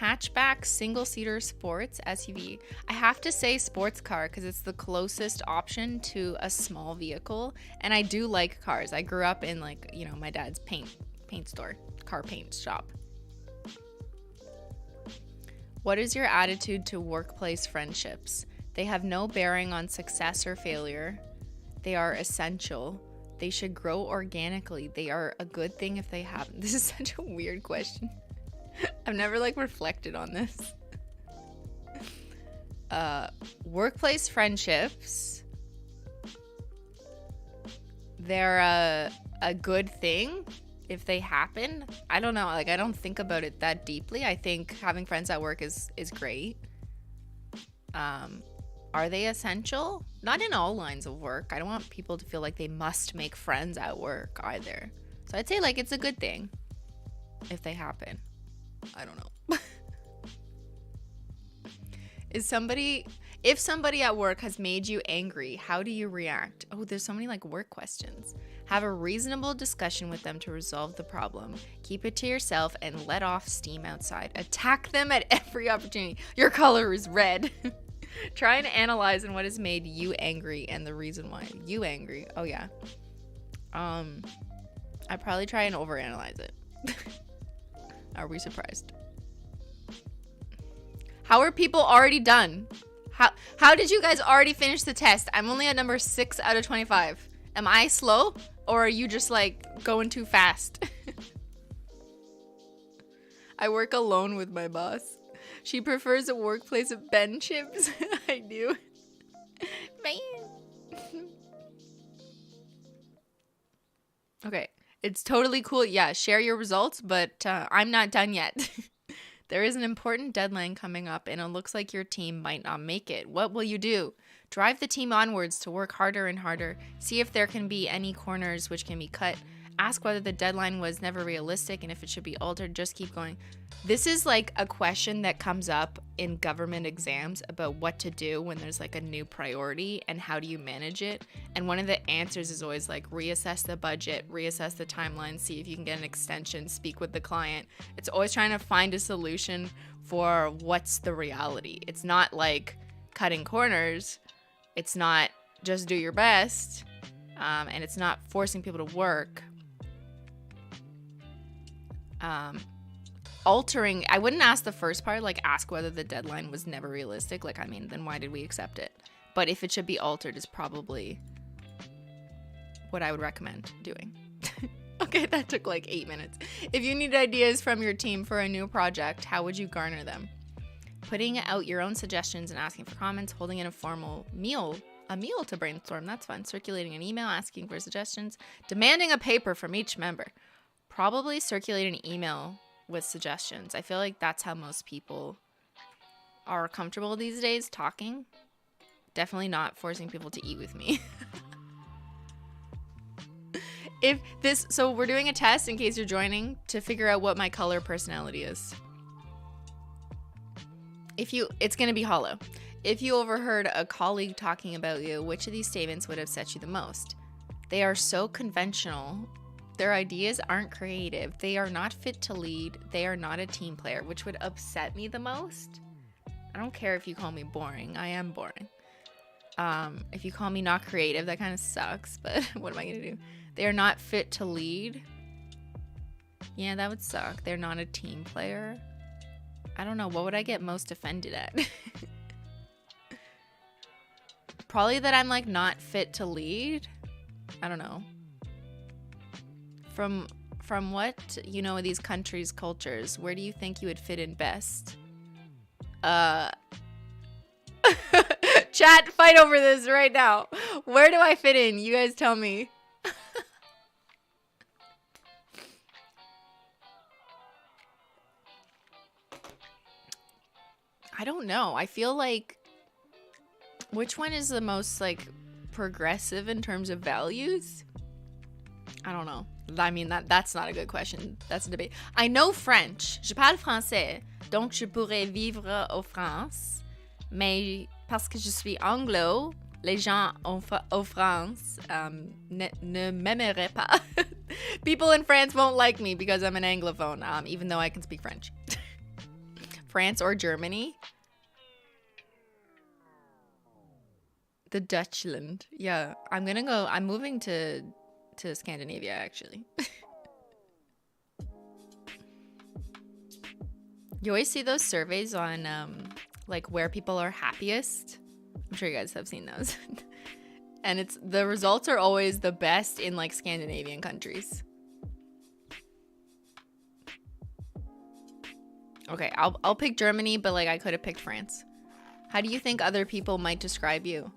Hatchback, single-seater, sports, SUV. I have to say sports car because it's the closest option to a small vehicle. And I do like cars. I grew up in, like, you know, my dad's paint store, car paint shop. What is your attitude to workplace friendships? They have no bearing on success or failure. They are essential. They should grow organically. They are a good thing if they haven't. This is such a weird question. I've never like reflected on this. Workplace friendships. They're a good thing if they happen. I don't know. Like, I don't think about it that deeply. I think having friends at work is great. Are they essential? Not in all lines of work. I don't want people to feel like they must make friends at work either. So I'd say, like, it's a good thing if they happen. I don't know. If somebody at work has made you angry, how do you react? Oh, there's so many like work questions. Have a reasonable discussion with them to resolve the problem. Keep it to yourself and let off steam outside. Attack them at every opportunity. Your color is red. Try and analyze what has made you angry and the reason why you angry. Oh yeah. I'd probably try and overanalyze it. Are we surprised? How are people already done? How did you guys already finish the test? I'm only at number 6 out of 25. Am I slow? Or are you just like going too fast? I work alone with my boss. She prefers a workplace of Ben chips. I do. Man. Okay. It's totally cool. Yeah, share your results, but I'm not done yet. There is an important deadline coming up, and it looks like your team might not make it. What will you do? Drive the team onwards to work harder and harder. See if there can be any corners which can be cut. Ask whether the deadline was never realistic and if it should be altered. Just keep going. This is like a question that comes up in government exams about what to do when there's like a new priority and how do you manage it. And one of the answers is always like reassess the budget, reassess the timeline, see if you can get an extension, speak with the client. It's always trying to find a solution for what's the reality. It's not like cutting corners. It's not just do your best. And it's not forcing people to work. Altering, I wouldn't ask the first part, like ask whether the deadline was never realistic. Like, I mean, then why did we accept it? But if it should be altered is probably what I would recommend doing. Okay, that took like 8 minutes. If you need ideas from your team for a new project, how would you garner them? Putting out your own suggestions and asking for comments, holding an informal meal to brainstorm, that's fun. Circulating an email, asking for suggestions, demanding a paper from each member. Probably circulate an email with suggestions. I feel like that's how most people are comfortable these days talking. Definitely not forcing people to eat with me. So we're doing a test in case you're joining to figure out what my color personality is. It's going to be hollow. If you overheard a colleague talking about you, which of these statements would upset you the most? They are so conventional. Their ideas aren't creative. They are not fit to lead. They are not a team player, which would upset me the most. I don't care if you call me boring. I am boring. If you call me not creative, that kind of sucks, but what am I going to do? They are not fit to lead. Yeah, that would suck. They're not a team player. I don't know. What would I get most offended at? Probably that I'm like not fit to lead. I don't know. From what you know of these countries' cultures, where do you think you would fit in best? Chat, fight over this right now. Where do I fit in? You guys tell me. I don't know. I feel like which one is the most like progressive in terms of values? I don't know. I mean, that's not a good question. That's a debate. I know French. Je parle français. Donc, je pourrais vivre en France. Mais parce que je suis anglo, les gens en France ne m'aimeraient pas. People in France won't like me because I'm an anglophone, even though I can speak French. France or Germany? The Dutchland. Yeah, I'm moving to Scandinavia, actually. You always see those surveys on like where people are happiest. I'm sure you guys have seen those. And the results are always the best in like Scandinavian countries. Okay, I'll pick Germany, but like I could have picked France. How do you think other people might describe you?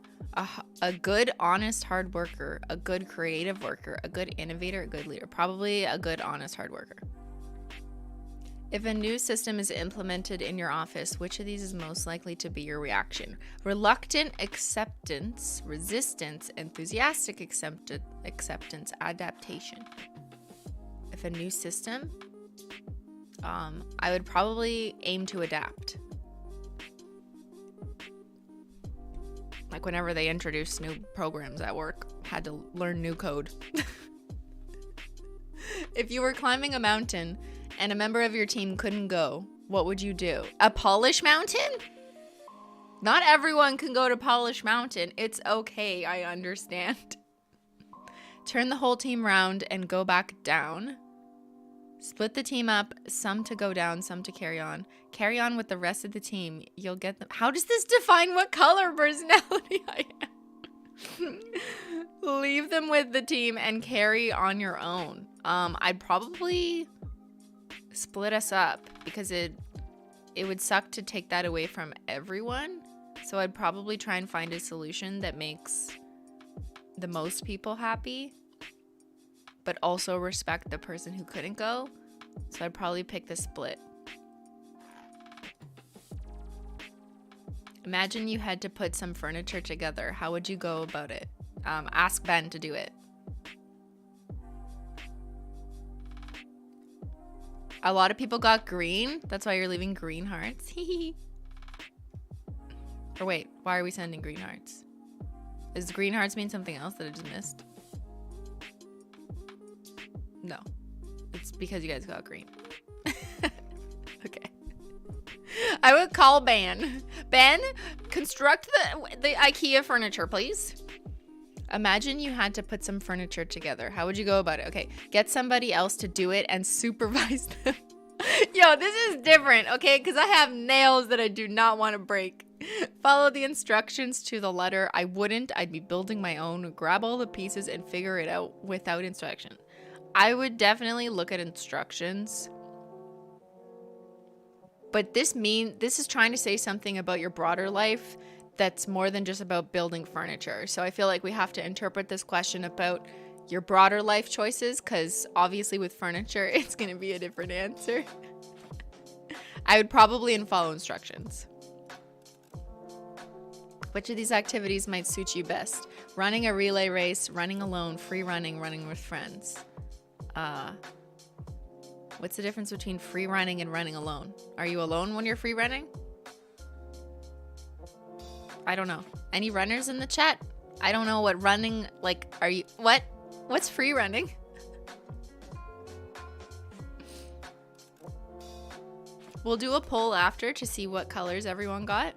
A good, honest, hard worker, a good creative worker, a good innovator, a good leader. Probably a good, honest, hard worker. If a new system is implemented in your office, which of these is most likely to be your reaction? Reluctant acceptance, resistance, enthusiastic acceptance, adaptation. If a new system, I would probably aim to adapt. Like whenever they introduced new programs at work, had to learn new code. If you were climbing a mountain and a member of your team couldn't go, what would you do? A Polish mountain? Not everyone can go to Polish Mountain. It's okay, I understand. Turn the whole team round and go back down. Split the team up, some to go down, some to carry on. Carry on with the rest of the team. You'll get them. How does this define what color personality I am? Leave them with the team and carry on your own. I'd probably split us up because it would suck to take that away from everyone. So I'd probably try and find a solution that makes the most people happy, but also respect the person who couldn't go. So I'd probably pick the split. Imagine you had to put some furniture together. How would you go about it? Ask Ben to do it. A lot of people got green. That's why you're leaving green hearts. Or wait, why are we sending green hearts? Does green hearts mean something else that I just missed? No. It's because you guys got green. Okay. I would call Ben. Ben, construct the IKEA furniture, please. Imagine you had to put some furniture together. How would you go about it? Okay, get somebody else to do it and supervise them. Yo, this is different, okay? Because I have nails that I do not want to break. Follow the instructions to the letter. I wouldn't. I'd be building my own. Grab all the pieces and figure it out without instruction. I would definitely look at instructions. But this is trying to say something about your broader life that's more than just about building furniture. So I feel like we have to interpret this question about your broader life choices, because obviously with furniture, it's going to be a different answer. I would probably follow instructions. Which of these activities might suit you best? Running a relay race, running alone, free running, running with friends. What's the difference between free running and running alone? Are you alone when you're free running? I don't know. Any runners in the chat? I don't know what running, like, are you, what? What's free running? We'll do a poll after to see what colors everyone got.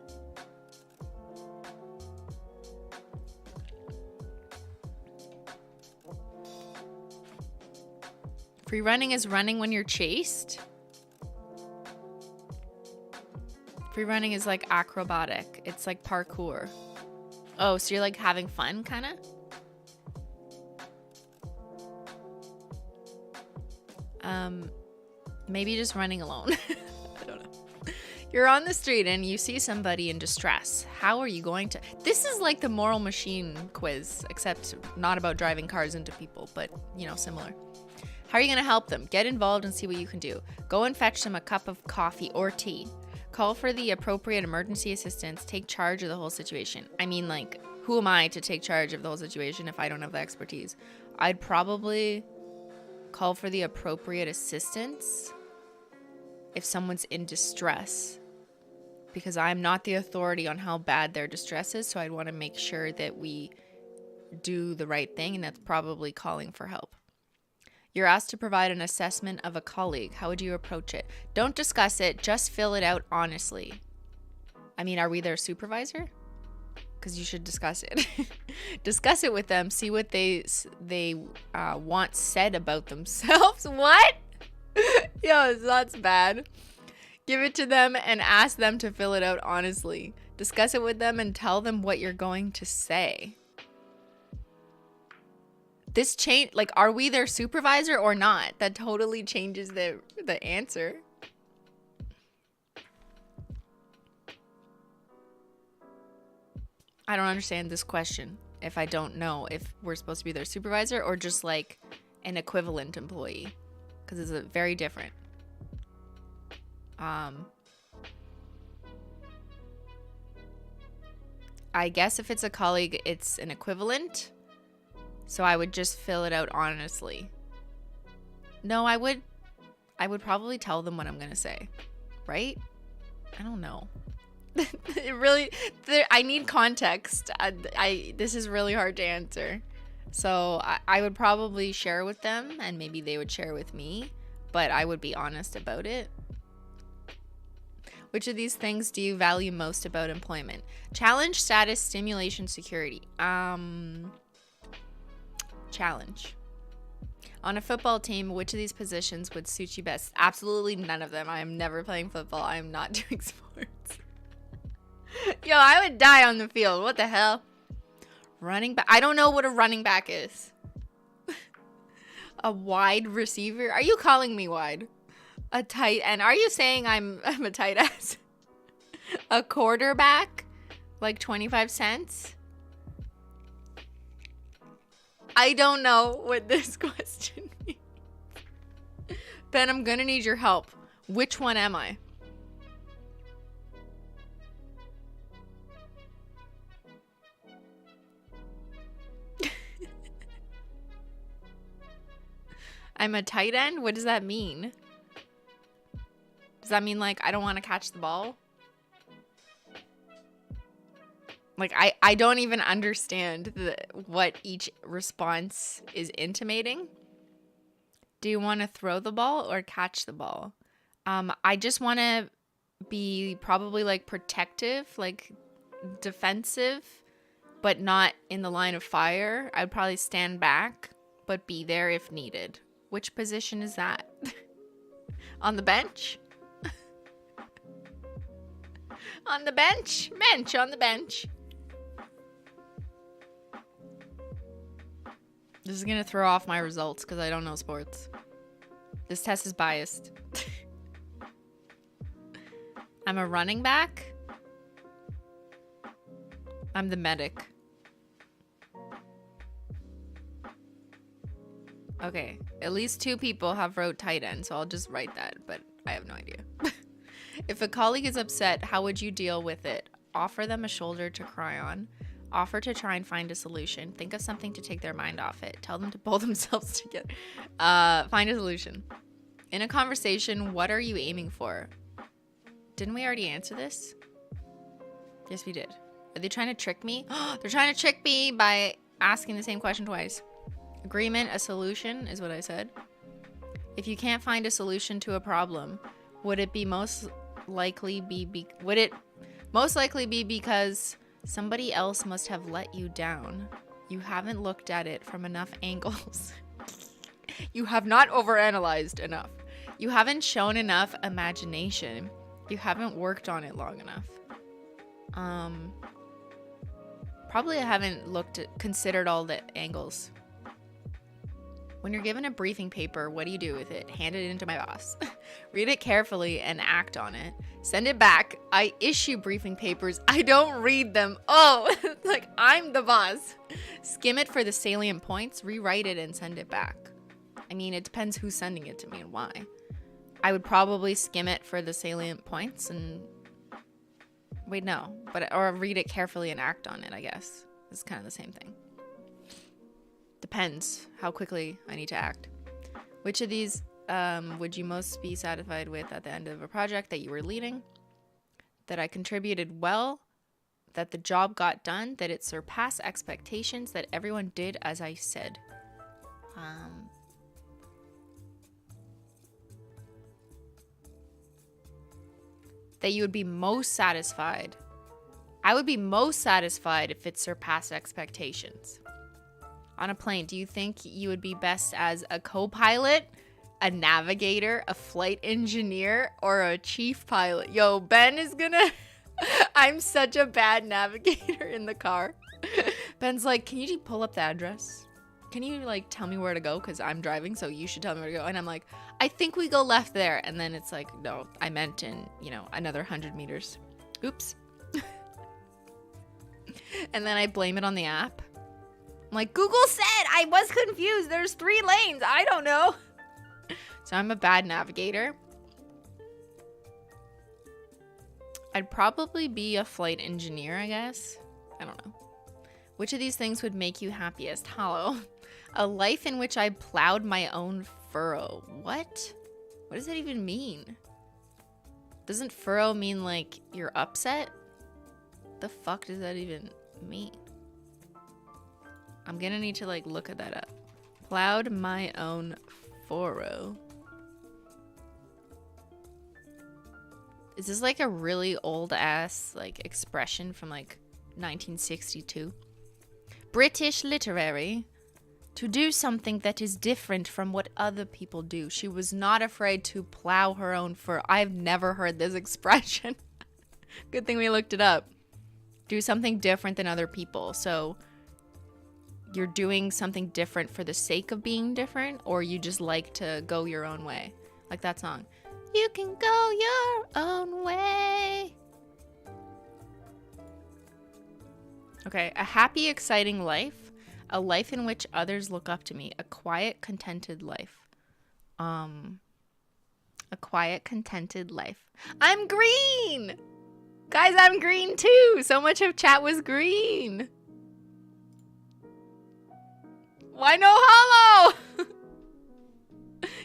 Free running is running when you're chased. Free running is like acrobatic. It's like parkour. Oh, so you're like having fun, kind of? Maybe just running alone. I don't know. You're on the street and you see somebody in distress. How are you going to... This is like the moral machine quiz, except not about driving cars into people, but, you know, similar. How are you going to help them? Get involved and see what you can do. Go and fetch them a cup of coffee or tea. Call for the appropriate emergency assistance. Take charge of the whole situation. I mean, like, who am I to take charge of the whole situation if I don't have the expertise? I'd probably call for the appropriate assistance if someone's in distress, because I'm not the authority on how bad their distress is, so I'd want to make sure that we do the right thing, and that's probably calling for help. You're asked to provide an assessment of a colleague. How would you approach it? Don't discuss it, just fill it out honestly. I mean, are we their supervisor? Because you should discuss it. Discuss it with them, see what they want said about themselves. What? Yo, that's bad. Give it to them and ask them to fill it out honestly. Discuss it with them and tell them what you're going to say. This change, like, are we their supervisor or not? That totally changes the answer. I don't understand this question. If I don't know if we're supposed to be their supervisor or just like an equivalent employee, because it's a very different. I guess if it's a colleague, it's an equivalent. So I would just fill it out honestly. No, I would probably tell them what I'm gonna say, right? I don't know. It really, I need context. This is really hard to answer. So I would probably share with them, and maybe they would share with me, but I would be honest about it. Which of these things do you value most about employment? Challenge, status, stimulation, security. Challenge. On a football team, which of these positions would suit you best? Absolutely none of them. I am never playing football. I am not doing sports. Yo, I would die on the field. What the hell? Running back. I don't know what a running back is. A wide receiver? Are you calling me wide? A tight end? Are you saying I'm a tight ass? A quarterback? Like 25 cents? I don't know what this question means. Ben, I'm gonna need your help. Which one am I? I'm a tight end? What does that mean? Does that mean, like, I don't want to catch the ball? Like, I don't even understand what each response is intimating. Do you want to throw the ball or catch the ball? I just want to be probably, like, protective, like, defensive, but not in the line of fire. I'd probably stand back, but be there if needed. Which position is that? On the bench? On the bench? Bench, on the bench. This is gonna throw off my results because I don't know sports. This test is biased. I'm a running back. I'm the medic. Okay, at least 2 people have wrote tight end, so I'll just write that, but I have no idea. If a colleague is upset, how would you deal with it? Offer them a shoulder to cry on. Offer to try and find a solution. Think of something to take their mind off it. Tell them to pull themselves together. Find a solution. In a conversation, what are you aiming for? Didn't we already answer this? Yes, we did. Are they trying to trick me? They're trying to trick me by asking the same question twice. Agreement, a solution is what I said. If you can't find a solution to a problem, would it most likely be because somebody else must have let you down? You haven't looked at it from enough angles. You have not overanalyzed enough. You haven't shown enough imagination. You haven't worked on it long enough. Probably I haven't considered all the angles. When you're given a briefing paper, what do you do with it? Hand it in to my boss. Read it carefully and act on it. Send it back. I issue briefing papers. I don't read them. Oh, like I'm the boss. Skim it for the salient points, rewrite it, and send it back. I mean, it depends who's sending it to me and why. I would probably skim it for the salient points and... Wait, no. Or read it carefully and act on it, I guess. It's kind of the same thing. Depends how quickly I need to act. Which of these would you most be satisfied with at the end of a project that you were leading? That I contributed well, that the job got done, that it surpassed expectations, that everyone did as I said. That you would be most satisfied. I would be most satisfied if it surpassed expectations. On a plane, do you think you would be best as a co-pilot, a navigator, a flight engineer, or a chief pilot? Yo, Ben is gonna... I'm such a bad navigator in the car. Ben's like, can you pull up the address? Can you like tell me where to go? Because I'm driving, so you should tell me where to go. And I'm like, I think we go left there. And then it's like, no, I meant in, another 100 meters. Oops. And then I blame it on the app. I'm like, Google said I was confused. There's 3 lanes. I don't know. So I'm a bad navigator. I'd probably be a flight engineer, I guess. I don't know. Which of these things would make you happiest? Hollow. A life in which I plowed my own furrow. What? What does that even mean? Doesn't furrow mean like you're upset? The fuck does that even mean? I'm gonna need to like look at that up. Plowed my own furrow. Is this like a really old ass like expression from like 1962? British literary. To do something that is different from what other people do. She was not afraid to plow her own fur. I've never heard this expression. Good thing we looked it up. Do something different than other people. So you're doing something different for the sake of being different, or you just like to go your own way. Like that song. You can go your own way. Okay, a happy, exciting life. A life in which others look up to me. A quiet, contented life. A quiet, contented life. I'm green! Guys, I'm green too! So much of chat was green. Why no hollow?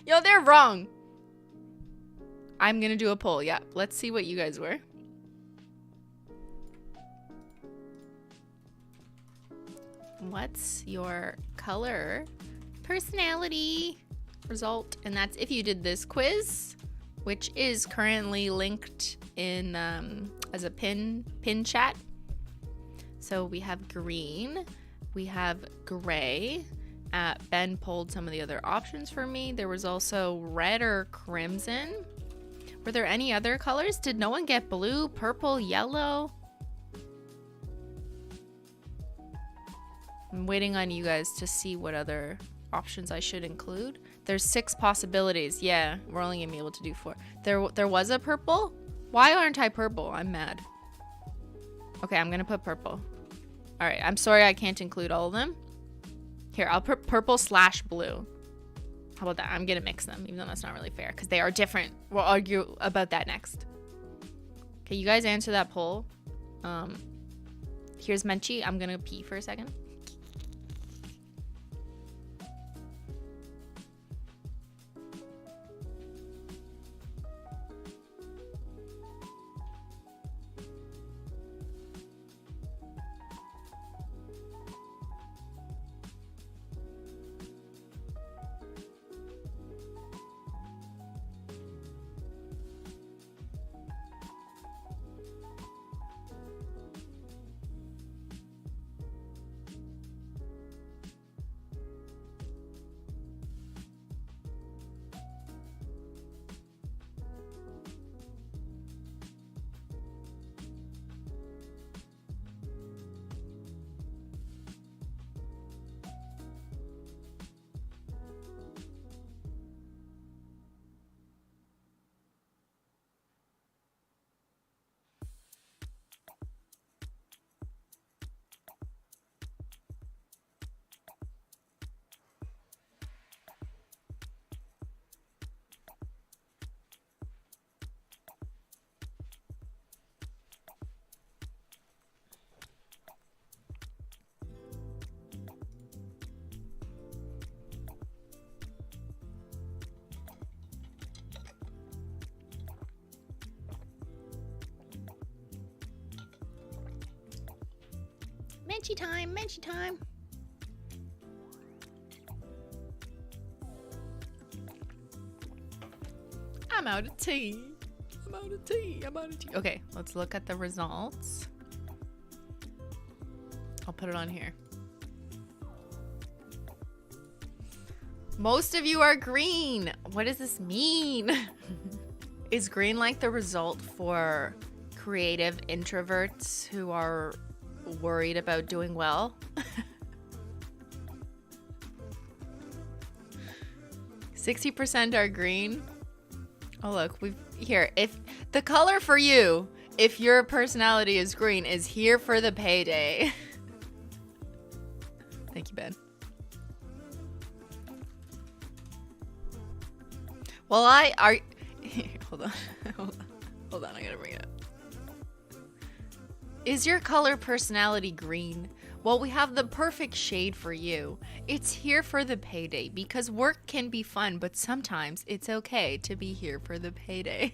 Yo, they're wrong. I'm gonna do a poll. Yeah, let's see what you guys were. What's your color personality result? And that's if you did this quiz, which is currently linked in as a pin chat. So we have green, we have gray. Ben pulled some of the other options for me. There was also red or crimson. Were there any other colors? Did no one get blue, purple, yellow? I'm waiting on you guys to see what other options I should include. There's 6 possibilities. Yeah, we're only gonna be able to do 4. There was a purple? Why aren't I purple? I'm mad. Okay, I'm gonna put purple. All right, I'm sorry I can't include all of them. Here, I'll put purple/blue. How about that? I'm gonna mix them, even though that's not really fair because they are different. We'll argue about that next. Okay, you guys answer that poll. Here's Menchie. I'm gonna pee for a second. Menchie time, menchie time. I'm out of tea. I'm out of tea. I'm out of tea. Okay, let's look at the results. I'll put it on here. Most of you are green. What does this mean? Is green like the result for creative introverts who are worried about doing well? 60% are green. Oh look, we've here. If the color for you, if your personality is green, is here for the payday. Thank you, Ben. Well, hold on, hold on. I gotta bring it up. Is your color personality green? Well, we have the perfect shade for you. It's here for the payday because work can be fun, but sometimes it's okay to be here for the payday.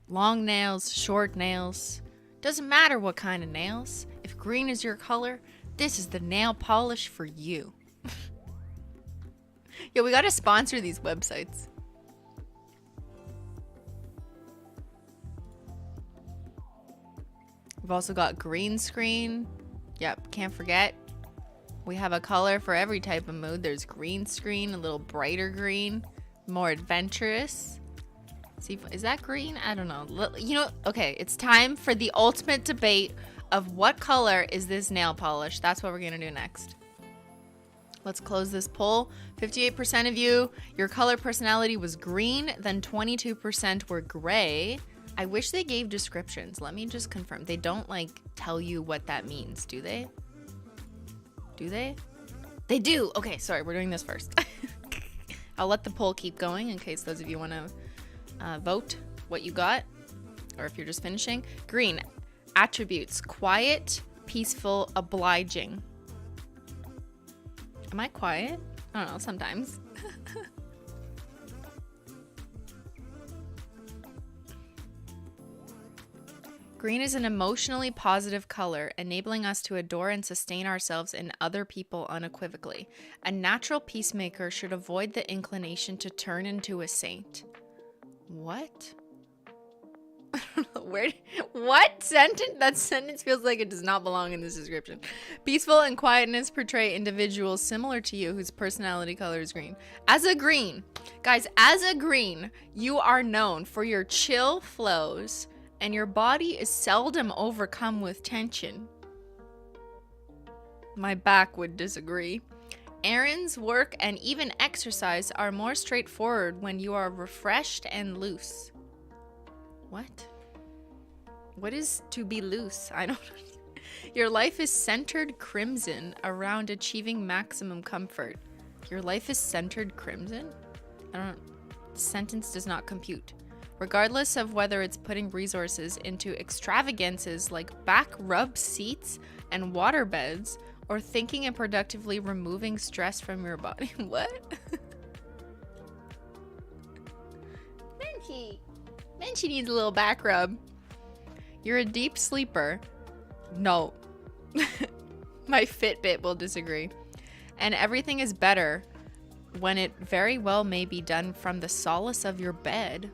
Long nails, short nails, doesn't matter what kind of nails. If green is your color, this is the nail polish for you. Yeah, we gotta sponsor these websites. We've also got green screen. Yep, can't forget. We have a color for every type of mood. There's green screen, a little brighter green, more adventurous. See, is that green? I don't know. You know, okay, it's time for the ultimate debate of what color is this nail polish. That's what we're gonna do next. Let's close this poll. 58% of you, your color personality was green, then 22% were gray. I wish they gave descriptions. Let me just confirm. They don't like tell you what that means, do they? Do they? They do. Okay, sorry, we're doing this first. I'll let the poll keep going in case those of you want to vote what you got, or if you're just finishing. Green, attributes, quiet, peaceful, obliging. Am I quiet? I don't know, sometimes. Green is an emotionally positive color, enabling us to adore and sustain ourselves and other people unequivocally. A natural peacemaker should avoid the inclination to turn into a saint. What? I don't know where. What sentence? That sentence feels like it does not belong in this description. Peaceful and quietness portray individuals similar to you whose personality color is green. As a green, guys, as a green, you are known for your chill flows, and your body is seldom overcome with tension. My back would disagree. Errands, work, and even exercise are more straightforward when you are refreshed and loose. What? What is to be loose? I don't know. Your life is centered crimson around achieving maximum comfort. Your life is centered crimson? I don't know. The sentence does not compute. Regardless of whether it's putting resources into extravagances like back rub seats and water beds, or thinking and productively removing stress from your body. What? Menchie needs a little back rub. You're a deep sleeper. No. My Fitbit will disagree. And everything is better when it very well may be done from the solace of your bed.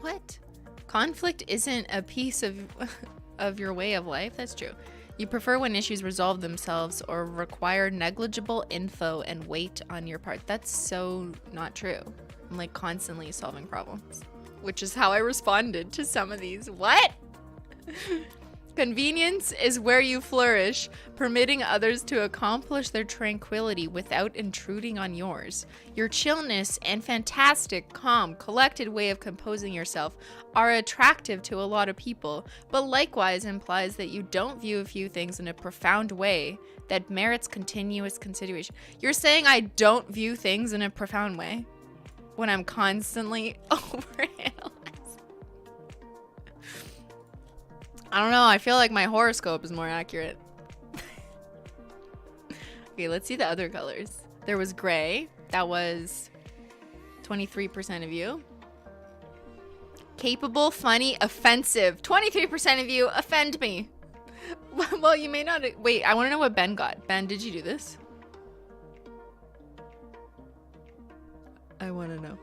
What? Conflict isn't a piece of your way of life? That's true. You prefer when issues resolve themselves or require negligible info and weight on your part. That's so not true. I'm like constantly solving problems, which is how I responded to some of these. What? Convenience is where you flourish, permitting others to accomplish their tranquility without intruding on yours. Your chillness and fantastic, calm, collected way of composing yourself are attractive to a lot of people, but likewise implies that you don't view a few things in a profound way that merits continuous consideration. You're saying I don't view things in a profound way when I'm constantly overanalyzing? I don't know. I feel like my horoscope is more accurate. Okay, let's see the other colors. There was gray. That was 23% of you. Capable, funny, offensive. 23% of you offend me. Well, you may not. Wait, I want to know what Ben got. Ben, did you do this? I want to know.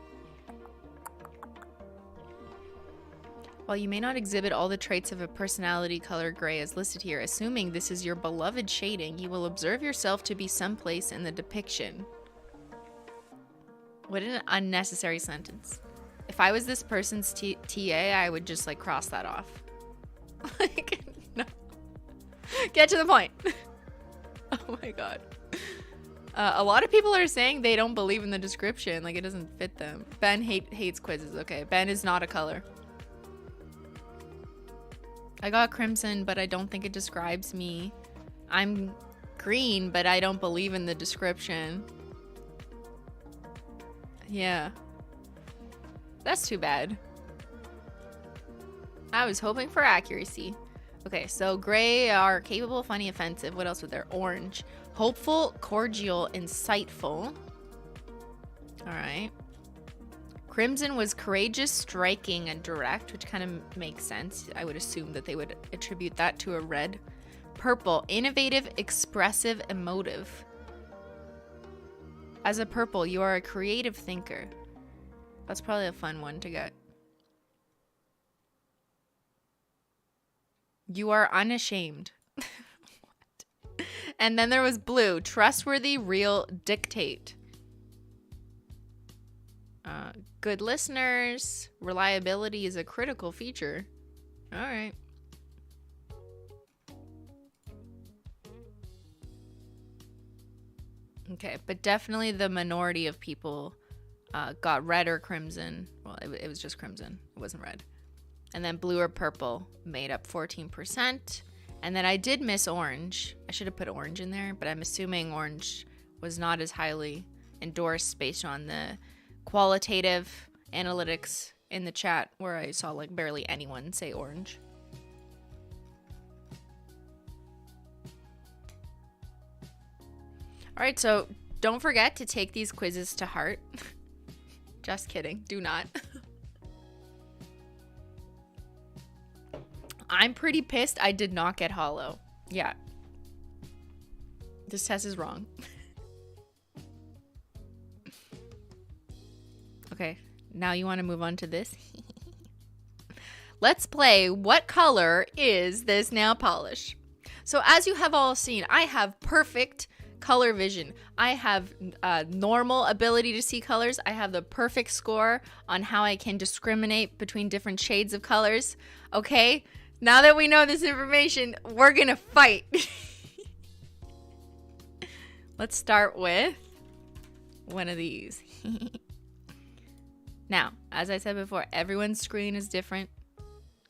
While you may not exhibit all the traits of a personality color gray as listed here, assuming this is your beloved shading, you will observe yourself to be someplace in the depiction. What an unnecessary sentence. If I was this person's TA, I would just like cross that off. Like, no. Get to the point. Oh my god. A lot of people are saying they don't believe in the description. Like, it doesn't fit them. Ben hates quizzes. Okay, Ben is not a color. I got crimson, but I don't think it describes me. I'm green, but I don't believe in the description. Yeah. That's too bad. I was hoping for accuracy. Okay, so gray are capable, funny, offensive. What else was there? Orange. Hopeful, cordial, insightful. Alright. Crimson was courageous, striking, and direct, which kind of makes sense. I would assume that they would attribute that to a red. Purple, innovative, expressive, emotive. As a purple, you are a creative thinker. That's probably a fun one to get. You are unashamed. What? And then there was blue, trustworthy, real, dictate. Good listeners. Reliability is a critical feature. All right. Okay, but definitely the minority of people got red or crimson. Well, it was just crimson. It wasn't red. And then blue or purple made up 14%. And then I did miss orange. I should have put orange in there, but I'm assuming orange was not as highly endorsed based on the qualitative analytics in the chat where I saw like barely anyone say orange. All right, so don't forget to take these quizzes to heart. Just kidding. Do not. I'm pretty pissed I did not get holo. Yeah. This test is wrong. Okay, now you want to move on to this? Let's play what color is this nail polish? So as you have all seen, I have perfect color vision. I have normal ability to see colors. I have the perfect score on how I can discriminate between different shades of colors. Okay, now that we know this information, we're gonna fight. Let's start with one of these. Now, as I said before, everyone's screen is different.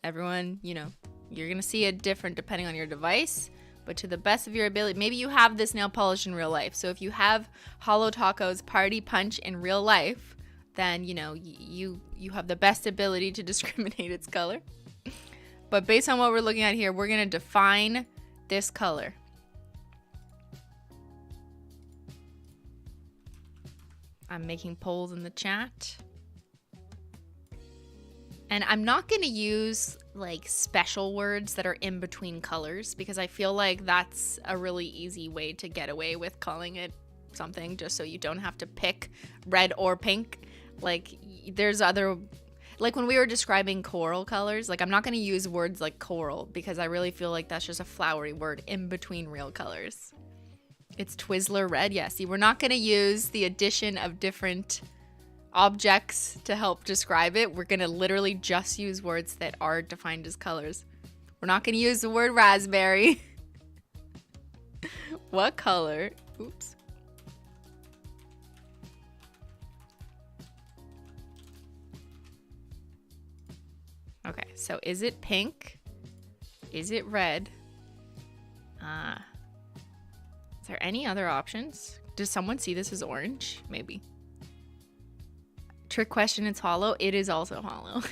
Everyone, you know, you're gonna see it different depending on your device. But to the best of your ability, maybe you have this nail polish in real life. So if you have Holo Taco's Party Punch in real life, then, you know, you have the best ability to discriminate its color. But based on what we're looking at here, we're going to define this color. I'm making polls in the chat. And I'm not going to use like special words that are in between colors because I feel like that's a really easy way to get away with calling it something just so you don't have to pick red or pink. Like there's other, like when we were describing coral colors, like I'm not going to use words like coral because I really feel like that's just a flowery word in between real colors. It's Twizzler red. Yeah, see, we're not going to use the addition of different objects to help describe it. We're gonna literally just use words that are defined as colors. We're not gonna use the word raspberry. What color? Oops. Okay, so is it pink? Is it red? Is there any other options? Does someone see this as orange? Maybe. Trick question, it's holo. It is also holo.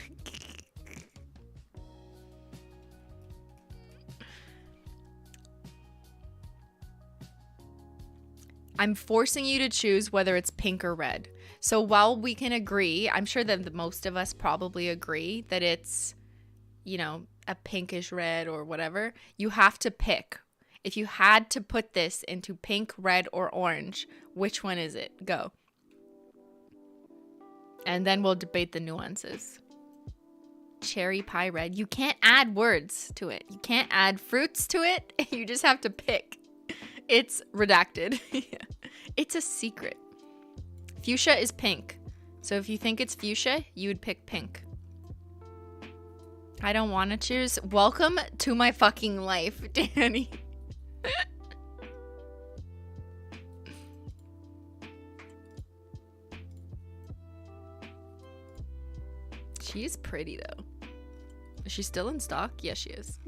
I'm forcing you to choose whether it's pink or red. So while we can agree, I'm sure that most of us probably agree that it's you know, a pinkish red or whatever, you have to pick. If you had to put this into pink, red, or orange, which one is it? Go. And then we'll debate the nuances. Cherry pie red. You can't add words to it. You can't add fruits to it. You just have to pick. It's redacted. It's a secret. Fuchsia is pink. So if you think it's fuchsia, you would pick pink. I don't want to choose. Welcome to my fucking life, Danny. She is pretty though. Is she still in stock? Yes, she is.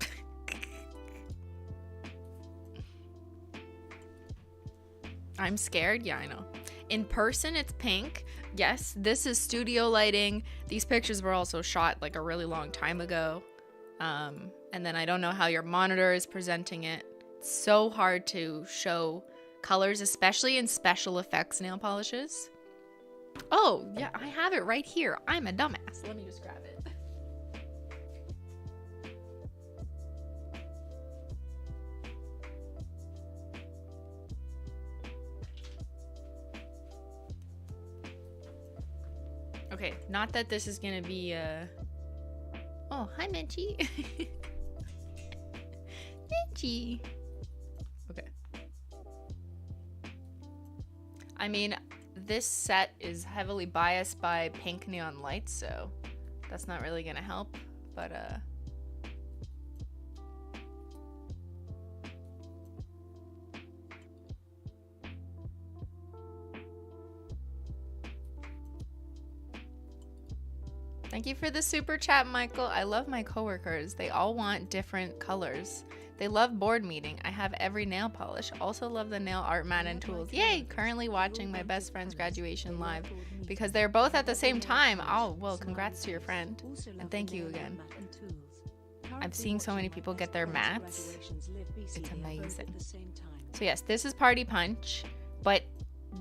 I'm scared. Yeah, I know. In person, it's pink. Yes, this is studio lighting. These pictures were also shot like a really long time ago. And then I don't know how your monitor is presenting it. It's so hard to show colors, especially in special effects nail polishes. Oh, yeah, I have it right here. I'm a dumbass. Let me just grab it. Okay, not that this is gonna be Oh, hi Menchie. Menchie. Okay. I mean, this set is heavily biased by pink neon lights, so that's not really gonna help, but thank you for the super chat, Michael. I love my coworkers. They all want different colors. They love board meeting. I have every nail polish. Also love the nail art mat and tools. Yay! Currently watching my best friend's graduation live because they're both at the same time. Oh, well, congrats to your friend. And thank you again. I'm seeing so many people get their mats. It's amazing. So yes, this is Party Punch, but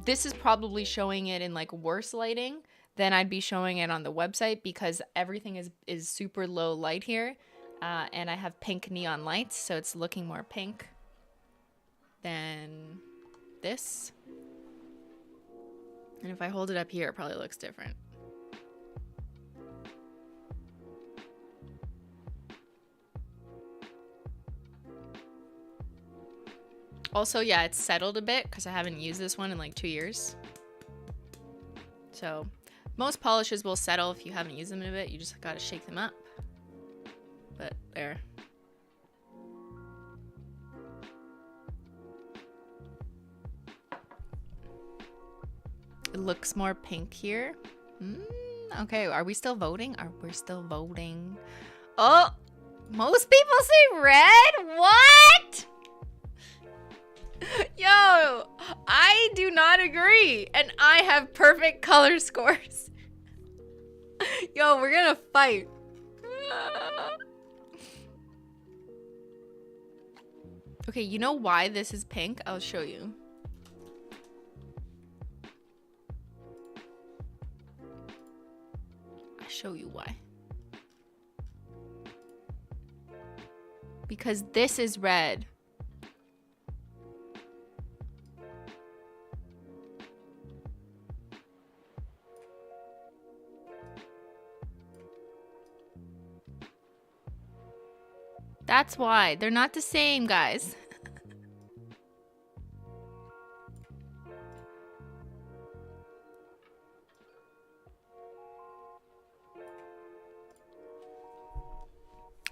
this is probably showing it in like worse lighting than I'd be showing it on the website because everything is super low light here. And I have pink neon lights, so it's looking more pink than this. And if I hold it up here, it probably looks different. Also, yeah, it's settled a bit because I haven't used this one in like 2 years. So most polishes will settle if you haven't used them in a bit. You just gotta shake them up. But there. It looks more pink here. Okay, are we still voting? We're still voting. Oh, most people say red? What? Yo, I do not agree. And I have perfect color scores. Yo, we're gonna fight. Okay, you know why this is pink? I'll show you. I'll show you why. Because this is red. That's why. They're not the same, guys.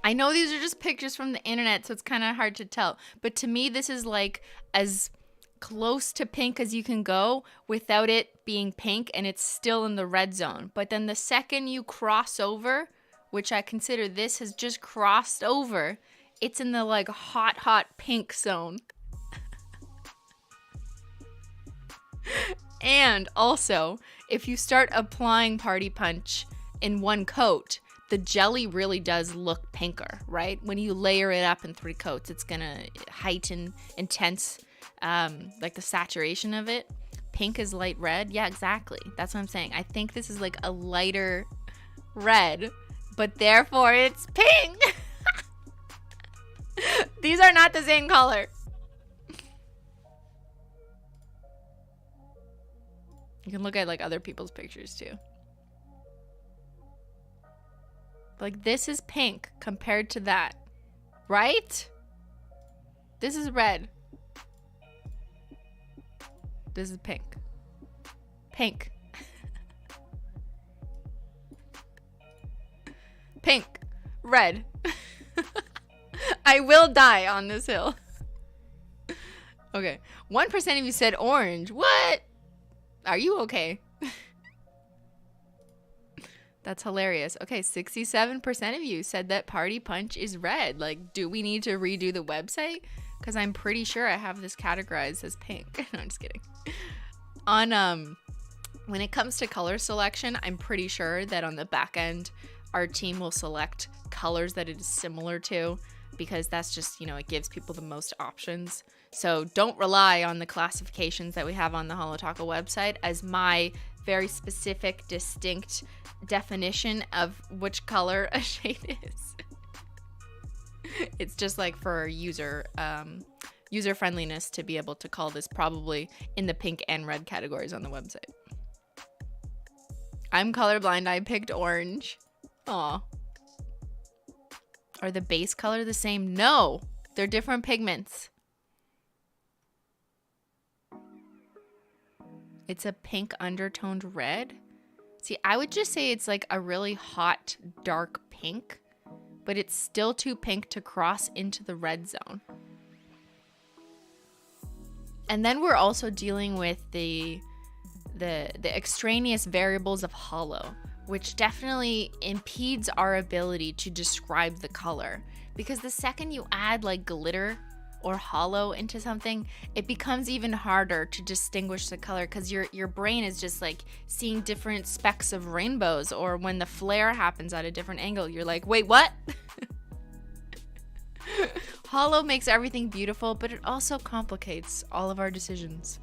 I know these are just pictures from the internet, so it's kind of hard to tell. But to me, this is like as close to pink as you can go without it being pink, and it's still in the red zone. But then the second you cross over, which I consider this has just crossed over, it's in the like hot pink zone. And also, if you start applying Party Punch in one coat, the jelly really does look pinker, right? When you layer it up in 3 coats, it's gonna heighten intense, like the saturation of it. Pink is light red. Yeah, exactly. That's what I'm saying. I think this is like a lighter red but therefore it's pink. These are not the same color. You can look at like other people's pictures too. Like this is pink compared to that, right? This is red. This is pink. Pink. Pink. Red. I will die on this hill. Okay. 1% of you said orange. What? Are you okay? That's hilarious. Okay, 67% of you said that Party Punch is red. Like, do we need to redo the website? Because I'm pretty sure I have this categorized as pink. No, I'm just kidding. On when it comes to color selection, I'm pretty sure that on the back end, our team will select colors that it is similar to, because that's just, you know, it gives people the most options. So don't rely on the classifications that we have on the Holo Taco website as my very specific, distinct definition of which color a shade is. It's just like for user friendliness to be able to call this probably in the pink and red categories on the website. I'm colorblind. I picked orange. Aw. Are the base color the same? No, they're different pigments. It's a pink undertoned red. See, I would just say it's like a really hot, dark pink, but it's still too pink to cross into the red zone. And then we're also dealing with the extraneous variables of holo, which definitely impedes our ability to describe the color. Because the second you add like glitter or holo into something, it becomes even harder to distinguish the color, because your brain is just like seeing different specks of rainbows, or when the flare happens at a different angle, you're like, wait, what? Holo makes everything beautiful, but it also complicates all of our decisions.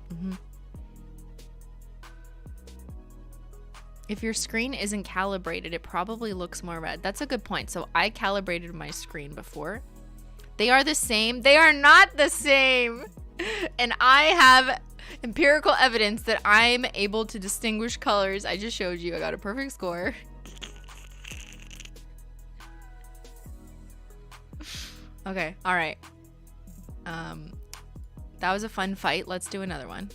If your screen isn't calibrated, it probably looks more red. That's a good point. So I calibrated my screen before. They are the same. They are not the same. And I have empirical evidence that I'm able to distinguish colors. I just showed you. I got a perfect score. Okay. All right. That was a fun fight. Let's do another one.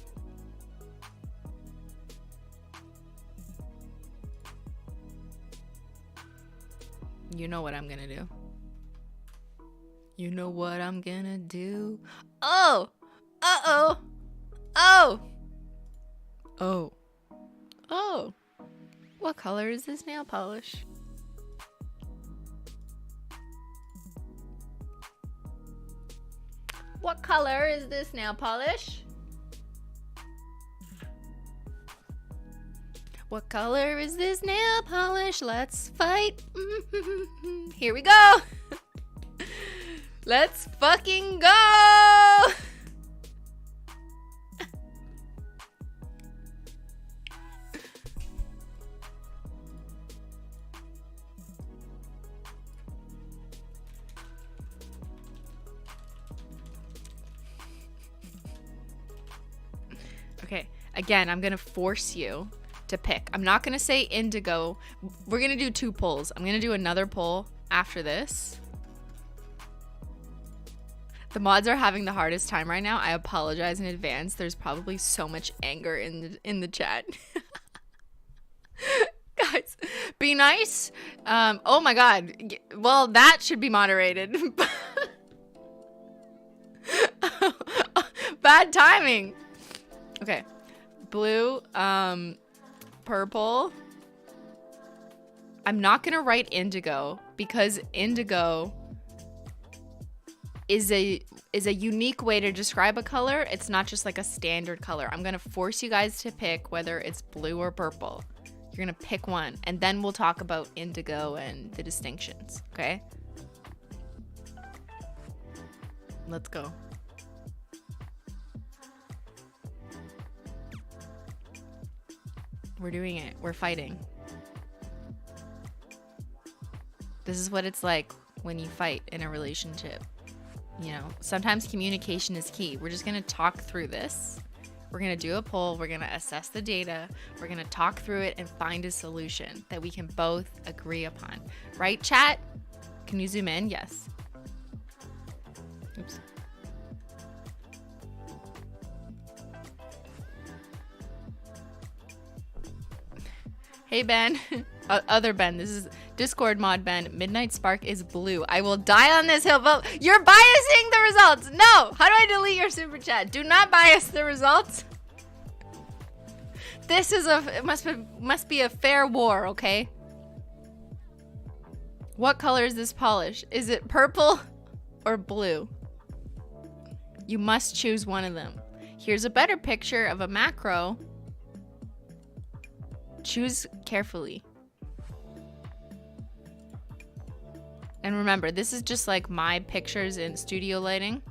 You know what I'm gonna do. You know what I'm gonna do. Oh! Uh-oh! Oh! Oh. Oh. What color is this nail polish? What color is this nail polish? What color is this nail polish? Let's fight. Here we go. Let's fucking go. Okay, again, I'm gonna force you to pick. I'm not gonna say indigo. We're gonna do 2 polls. I'm gonna do another poll after this. The mods are having the hardest time right now. I apologize in advance. There's probably so much anger in the chat. Guys, be nice. Oh my god. Well, that should be moderated. Bad timing. Okay. Blue, purple. I'm not gonna write indigo because indigo is a unique way to describe a color. It's not just like a standard color. I'm gonna force you guys to pick whether it's blue or purple. You're gonna pick one, and then we'll talk about indigo and the distinctions, okay? Let's go. We're doing it. We're fighting. This is what it's like when you fight in a relationship. You know, sometimes communication is key. We're just going to talk through this. We're going to do a poll. We're going to assess the data. We're going to talk through it and find a solution that we can both agree upon. Right, chat? Can you zoom in? Yes. Oops. Hey, Ben. Other Ben. This is Discord mod Ben. Midnight Spark is blue. I will die on this hill. Vote. You're biasing the results. No. How do I delete your super chat? Do not bias the results. This is it must be a fair war, okay? What color is this polish? Is it purple or blue? You must choose one of them. Here's a better picture of a macro. Choose carefully. And remember, this is just like my pictures in studio lighting.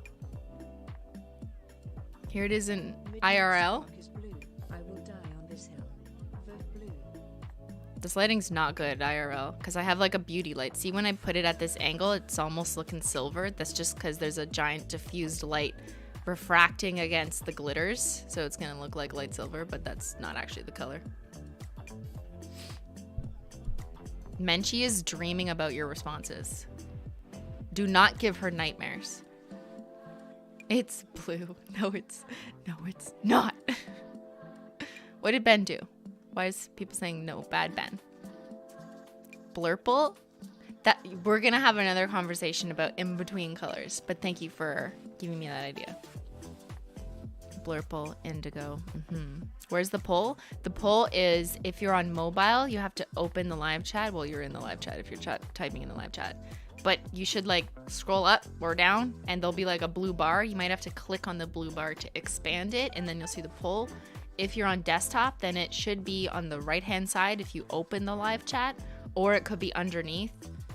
Here it is in IRL. This lighting's not good IRL because I have like a beauty light. See, when I put it at this angle, it's almost looking silver. That's just because there's a giant diffused light refracting against the glitters. So it's gonna look like light silver, but that's not actually the color. Menchie is dreaming about your responses. Do not give her nightmares. It's blue. No, it's not. What did Ben do? Why is people saying no, bad Ben? Blurple? That we're gonna have another conversation about in between colors, but thank you for giving me that idea. Blurple, indigo. Where's the poll? The poll is if you're on mobile, you have to open the live chat. Well, you're in the live chat if you're typing in the live chat. But you should like scroll up or down and there'll be like a blue bar. You might have to click on the blue bar to expand it and then you'll see the poll. If you're on desktop, then it should be on the right-hand side if you open the live chat, or it could be underneath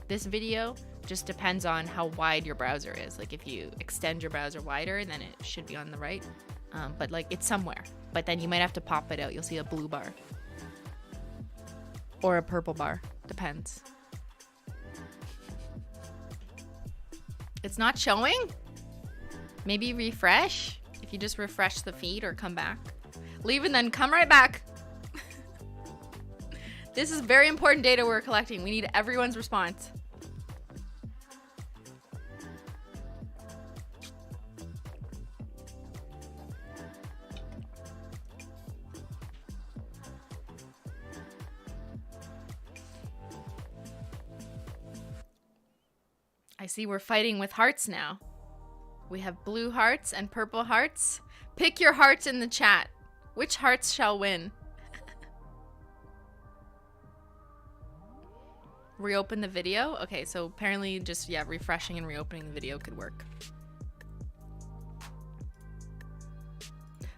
this video. Just depends on how wide your browser is. Like if you extend your browser wider, then it should be on the right. But like it's somewhere. But then you might have to pop it out. You'll see a blue bar. Or a purple bar. Depends. It's not showing? Maybe refresh? If you just refresh the feed or come back. Leave and then come right back. This is very important data we're collecting. We need everyone's response. I see we're fighting with hearts now. We have blue hearts and purple hearts. Pick your hearts in the chat. Which hearts shall win? Reopen the video? Okay, so apparently just, yeah, refreshing and reopening the video could work.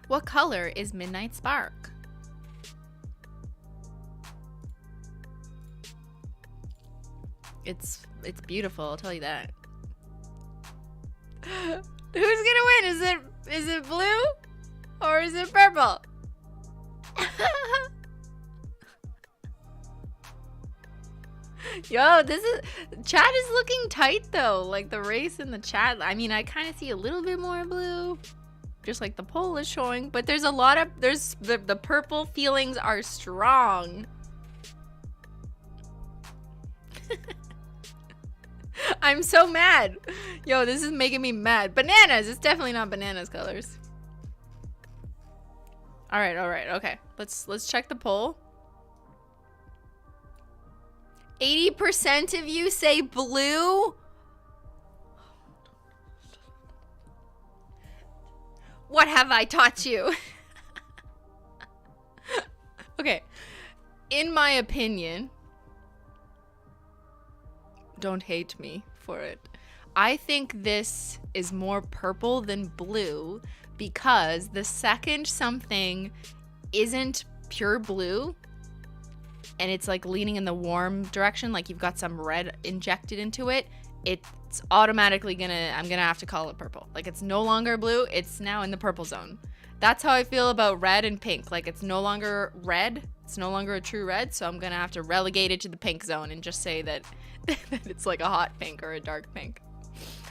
What color is Midnight Spark? It's beautiful, I'll tell you that. Who's gonna win? Is it blue or is it purple? Yo, chat is looking tight though. Like the race in the chat. I mean, I kind of see a little bit more blue, just like the poll is showing. But there's a lot of the purple feelings are strong. I'm so mad. Yo, this is making me mad. Bananas. It's definitely not bananas colors. All right. Okay. Let's check the poll. 80% of you say blue. What have I taught you? Okay. In my opinion, don't hate me for it. I think this is more purple than blue because the second something isn't pure blue and it's like leaning in the warm direction, like you've got some red injected into it, it's automatically I'm gonna have to call it purple. Like it's no longer blue, it's now in the purple zone. That's how I feel about red and pink. Like it's no longer red, It's no longer a true red, so I'm gonna have to relegate it to the pink zone and just say that, that it's like a hot pink or a dark pink.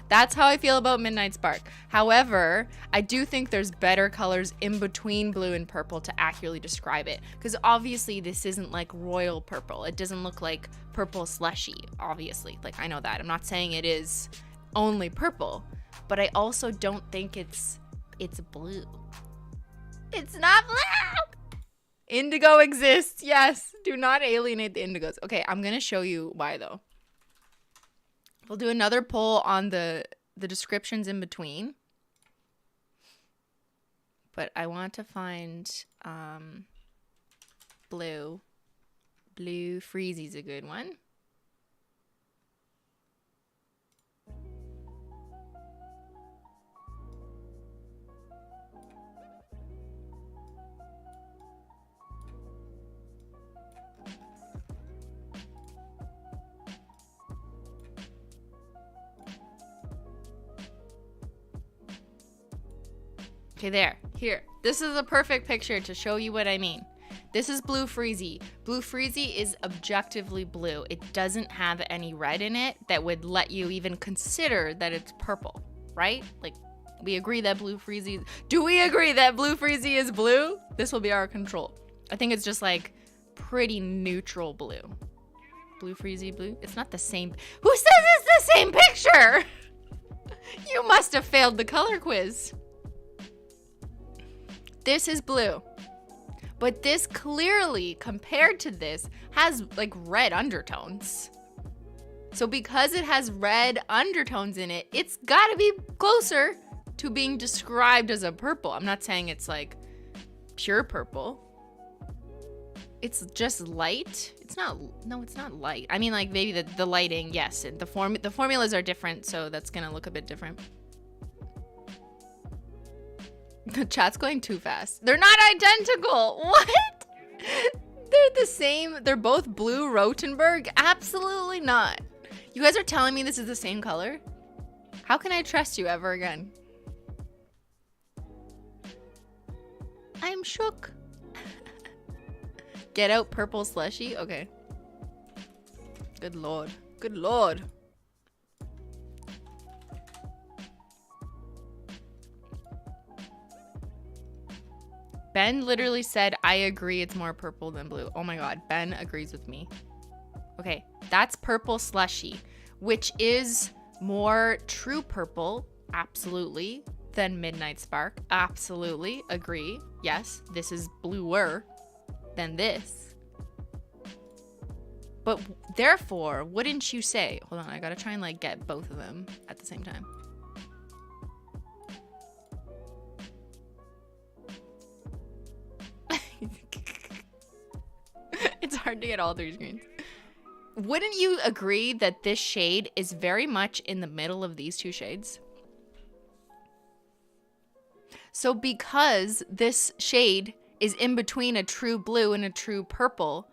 That's how I feel about Midnight Spark. However, I do think there's better colors in between blue and purple to accurately describe it. Because obviously this isn't like royal purple. It doesn't look like purple slushy, obviously. Like, I know that. I'm not saying it is only purple, but I also don't think it's blue. It's not blue! Indigo exists, yes. Do not alienate the indigos. Okay, I'm gonna show you why though. We'll do another poll on the descriptions in between. But I want to find blue. Blue Freezy's a good one. Okay, there. Here. This is a perfect picture to show you what I mean. This is Blue Freezy. Blue Freezy is objectively blue. It doesn't have any red in it that would let you even consider that it's purple, right? Like, we agree that Blue Freezy... Do we agree that Blue Freezy is blue? This will be our control. I think it's just like pretty neutral blue. Blue Freezy blue? It's not the same... Who says it's the same picture? You must have failed the color quiz. This is blue, but this clearly, compared to this, has like red undertones. So because it has red undertones in it, it's gotta be closer to being described as a purple. I'm not saying it's like pure purple. It's just light. It's not, no, it's not light. I mean, like maybe the lighting, yes. The formulas are different, so that's gonna look a bit different. The chat's going too fast. They're not identical. What? They're the same. They're both blue Rothenberg? Absolutely not. You guys are telling me this is the same color? How can I trust you ever again? I'm shook. Get out purple slushy? Okay. Good lord. Good lord. Ben literally said, I agree it's more purple than blue. Oh my god, Ben agrees with me. Okay, that's purple slushy, which is more true purple, absolutely, than Midnight Spark. Absolutely, agree. Yes, this is bluer than this. But therefore, wouldn't you say... Hold on, I gotta try and like get both of them at the same time. It's hard to get all three screens. Wouldn't you agree that this shade is very much in the middle of these two shades? So because this shade is in between a true blue and a true purple,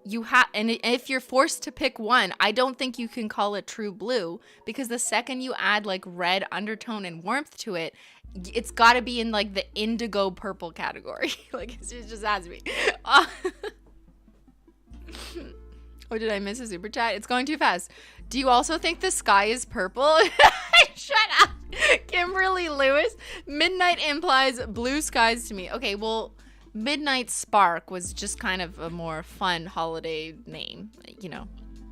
you have, and if you're forced to pick one, I don't think you can call it true blue, because the second you add like red undertone and warmth to it, it's got to be in like the indigo purple category. Like it just has to be. Or did I miss a super chat? It's going too fast. Do you also think the sky is purple? Shut up. Kimberly Lewis. Midnight implies blue skies to me. Okay, well, Midnight Spark was just kind of a more fun holiday name. You know,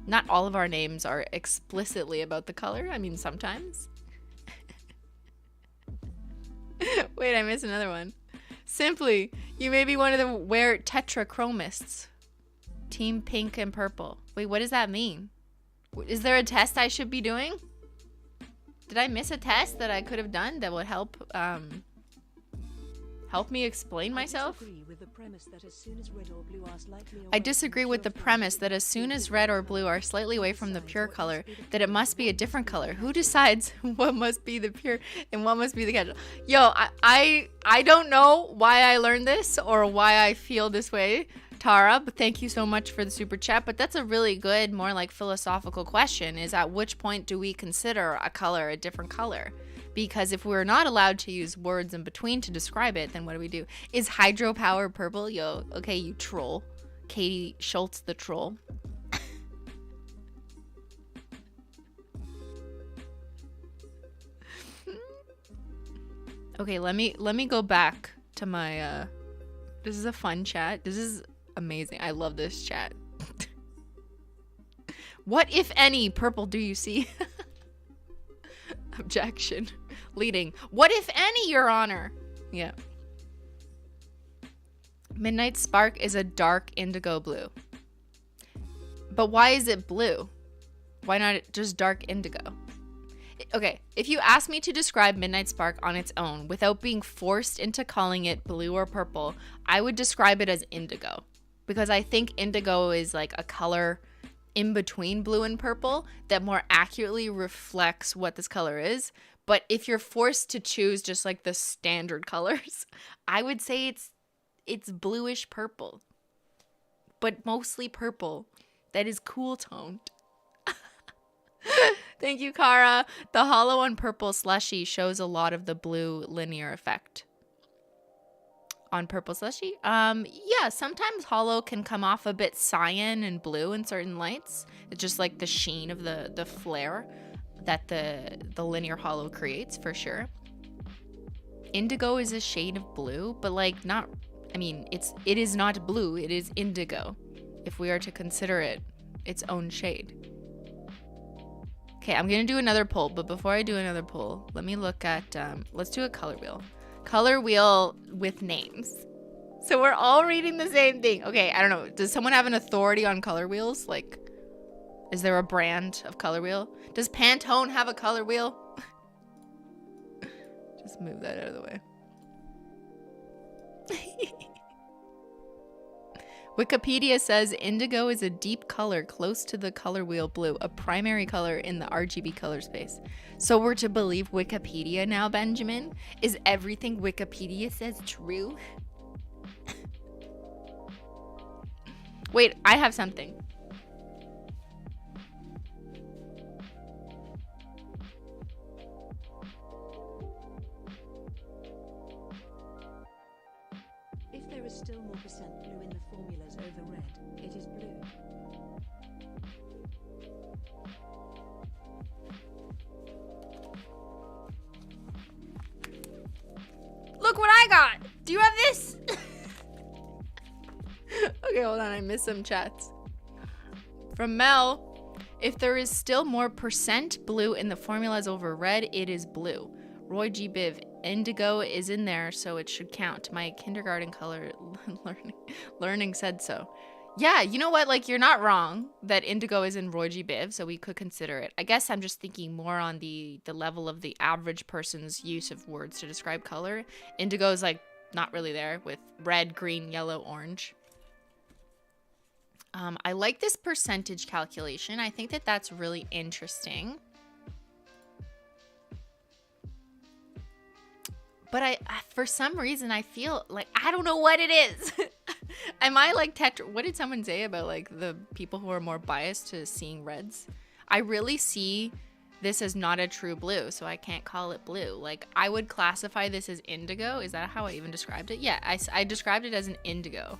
not all of our names are explicitly about the color. I mean, sometimes. Wait, I missed another one. Simply, you may be one of the wear tetrachromists. Team pink and purple. Wait, what does that mean? Is there a test I should be doing? Did I miss a test that I could have done that would help help me explain myself? I disagree with the premise that as soon as red or blue are slightly away from the pure color, that it must be a different color. Who decides what must be the pure and what must be the casual? Yo, I don't know why I learned this or why I feel this way, Tara, but thank you so much for the super chat. But that's a really good, more like philosophical question, is at which point do we consider a color a different color? Because if we're not allowed to use words in between to describe it, then what do we do? Is hydropower purple? Yo, okay, you troll. Katie Schultz the troll. Okay, let me go back to my this is a fun chat. This is amazing. I love this chat. What, if any, purple do you see? Objection. Leading. What, if any, Your Honor? Yeah. Midnight Spark is a dark indigo blue. But why is it blue? Why not just dark indigo? Okay, if you ask me to describe Midnight Spark on its own without being forced into calling it blue or purple, I would describe it as indigo. Because I think indigo is like a color in between blue and purple that more accurately reflects what this color is. But if you're forced to choose just like the standard colors, I would say it's bluish purple, but mostly purple that is cool toned. Thank you, Kara. The hollow on purple slushy shows a lot of the blue linear effect. On purple slushy? Yeah, sometimes hollow can come off a bit cyan and blue in certain lights. It's just like the sheen of the flare that the linear hollow creates, for sure. Indigo is a shade of blue, but like not, I mean, it is not blue, it is indigo, if we are to consider it its own shade. Okay, I'm gonna do another poll, but before I do another poll, let me look at, let's do a color wheel. Color wheel with names. So we're all reading the same thing. Okay, I don't know. Does someone have an authority on color wheels? Like, is there a brand of color wheel? Does Pantone have a color wheel? Just move that out of the way. Wikipedia says indigo is a deep color close to the color wheel blue, a primary color in the RGB color space. So we're to believe Wikipedia now, Benjamin? Is everything Wikipedia says true? Wait, I have something. If there is still more percent blue in the formulas over red, it is blue. Look what I got! Do you have this? Okay, hold on. I missed some chats. From Mel, if there is still more percent blue in the formulas over red, it is blue. Roy G. Biv, indigo is in there, so it should count. My kindergarten color learning said so. Yeah, you know what? Like, you're not wrong that indigo is in Roy G. Biv, so we could consider it. I guess I'm just thinking more on the level of the average person's use of words to describe color. Indigo is, like, not really there with red, green, yellow, orange. I like this percentage calculation. I think that that's really interesting. But I for some reason, I feel like, I don't know what it is. Am I like what did someone say about like the people who are more biased to seeing reds? I really see this as not a true blue, so I can't call it blue. Like, I would classify this as indigo. Is that how I even described it? Yeah, I described it as an indigo.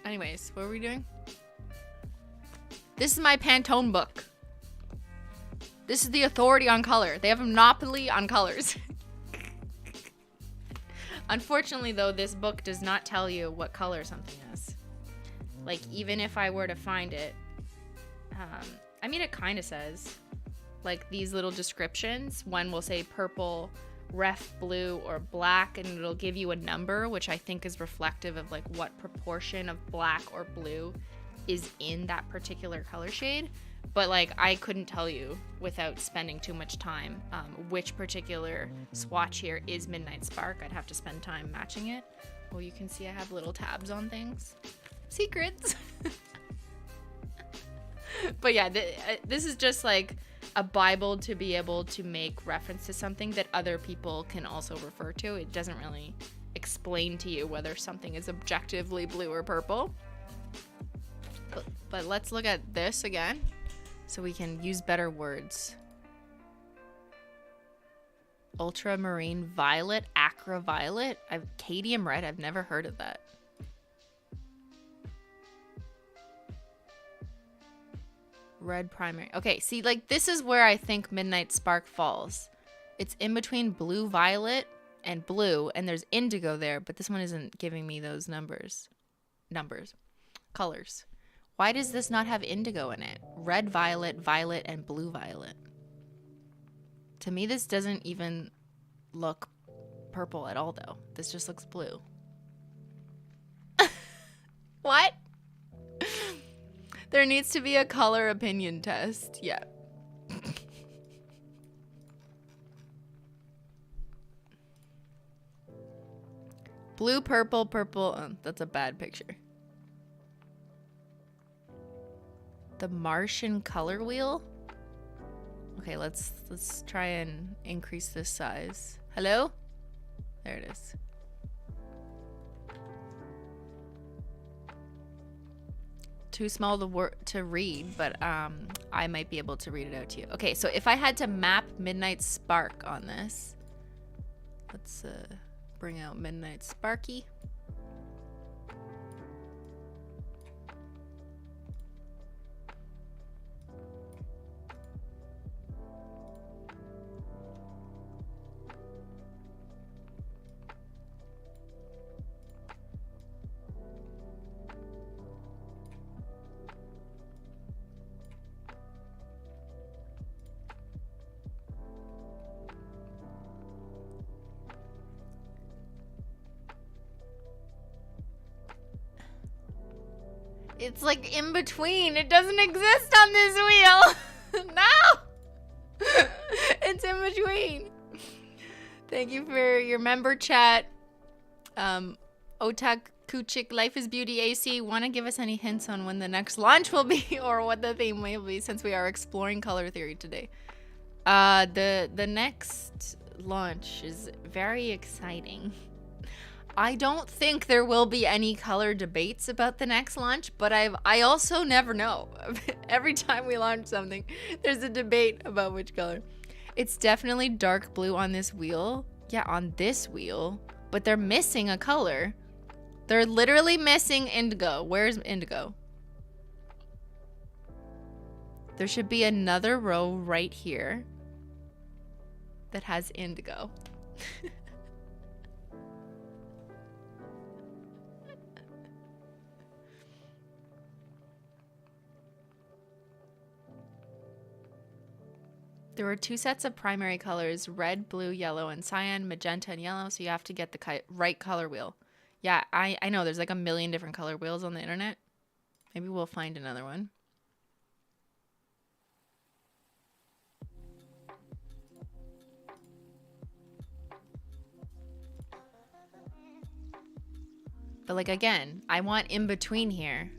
Anyways, what are we doing? This is my Pantone book. This is the authority on color. They have a monopoly on colors. Unfortunately, though, this book does not tell you what color something is. Like, even if I were to find it, I mean, it kind of says, like, these little descriptions. One will say purple, ref blue, or black, and it'll give you a number, which I think is reflective of, like, what proportion of black or blue is in that particular color shade. But, like, I couldn't tell you without spending too much time which particular swatch here is Midnight Spark. I'd have to spend time matching it. Oh, you can see I have little tabs on things. Secrets. But yeah, this is just like a Bible to be able to make reference to something that other people can also refer to. It doesn't really explain to you whether something is objectively blue or purple. But let's look at this again so we can use better words. Ultramarine violet, acra violet. Cadmium red. I've never heard of that. Red primary. Okay, see, like, this is where I think Midnight Spark falls. It's in between blue, violet, and blue, and there's indigo there, but this one isn't giving me those numbers. Colors. Why does this not have indigo in it? Red, violet, violet, and blue, violet. To me, this doesn't even look purple at all, though. This just looks blue. What? There needs to be a color opinion test. Yeah. Blue, purple, purple. Oh, that's a bad picture. The Martian color wheel. Okay, let's try and increase this size. Hello? There it is. Too small to read, but I might be able to read it out to you. Okay, so if I had to map Midnight Spark on this, let's bring out Midnight Sparky. It's like in between. It doesn't exist on this wheel. No! It's in between. Thank you for your member chat. Otak Kuchik, Life is Beauty AC. Want to give us any hints on when the next launch will be or what the theme will be, since we are exploring color theory today? The next launch is very exciting. I don't think there will be any color debates about the next launch, but I also never know. Every time we launch something, there's a debate about which color. It's definitely dark blue on this wheel. Yeah, on this wheel. But they're missing a color. They're literally missing indigo. Where's indigo? There should be another row right here that has indigo. There were 2 sets of primary colors, red, blue, yellow, and cyan, magenta, and yellow, so you have to get the right color wheel. Yeah, I know, there's like a million different color wheels on the internet. Maybe we'll find another one. But like, again, I want in between here.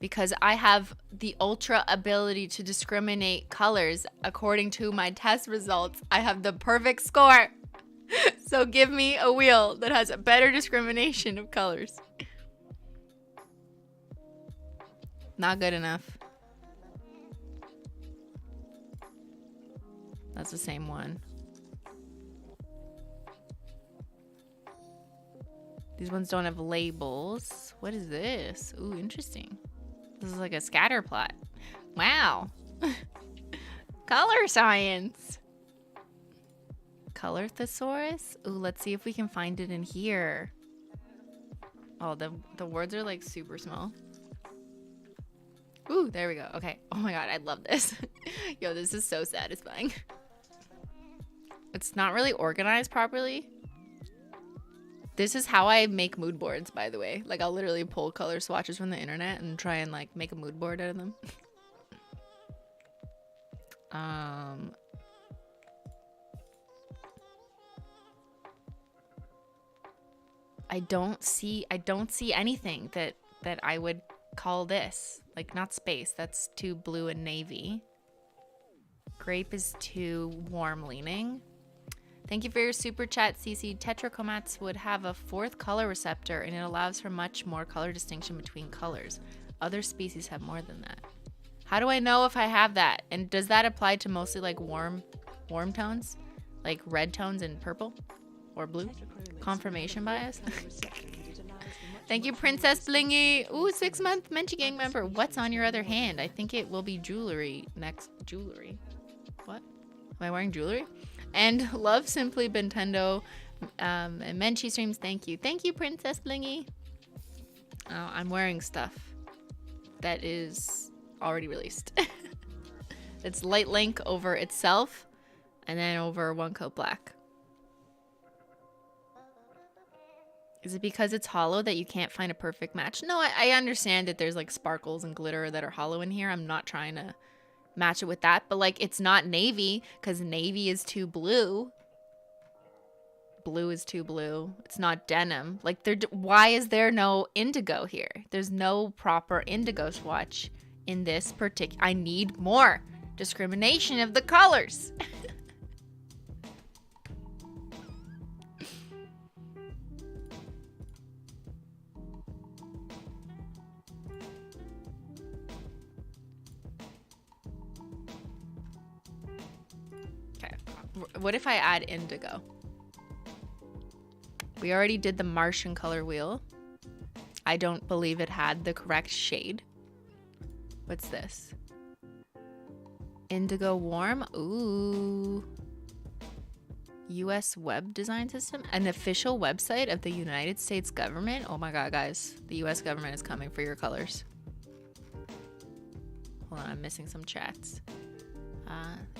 Because I have the ultra ability to discriminate colors according to my test results. I have the perfect score. So give me a wheel that has a better discrimination of colors. Not good enough. That's the same one. These ones don't have labels. What is this? Ooh, interesting. This is like a scatter plot. Wow. Color science. Color thesaurus? Ooh, let's see if we can find it in here. Oh, the words are like super small. Ooh, there we go. Okay. Oh my god, I love this. Yo, this is so satisfying. It's not really organized properly. This is how I make mood boards, by the way. Like, I'll literally pull color swatches from the internet and try and, like, make a mood board out of them. I don't see anything that I would call this. Like, not space. That's too blue and navy. Grape is too warm leaning. Thank you for your super chat, CC. Tetrachromats would have a 4th color receptor, and it allows for much more color distinction between colors. Other species have more than that. How do I know if I have that? And does that apply to mostly like warm tones? Like red tones and purple? Or blue? Confirmation bias? Thank you, Princess Blingy. Ooh, 6-month Menchie Gang member. What's on your other hand? I think it will be jewelry next. Jewelry? What? Am I wearing jewelry? And love Simply Nintendo. And Menchie streams. Thank you. Thank you, Princess Blingy. Oh, I'm wearing stuff that is already released. It's Light Link over itself and then over One Coat Black. Is it because it's hollow that you can't find a perfect match? No, I understand that there's like sparkles and glitter that are hollow in here. I'm not trying to match it with that, but like it's not navy because navy is too blue. Blue is too blue. It's not denim. Like why is there no indigo here? There's no proper indigo swatch in this particular. I need more discrimination of the colors. Okay. What if I add indigo? We already did the Martian color wheel. I don't believe it had the correct shade. What's this? Indigo Warm. Ooh. US Web Design System. An official website of the United States government. Oh my god, guys. The US government is coming for your colors. Hold on, I'm missing some chats.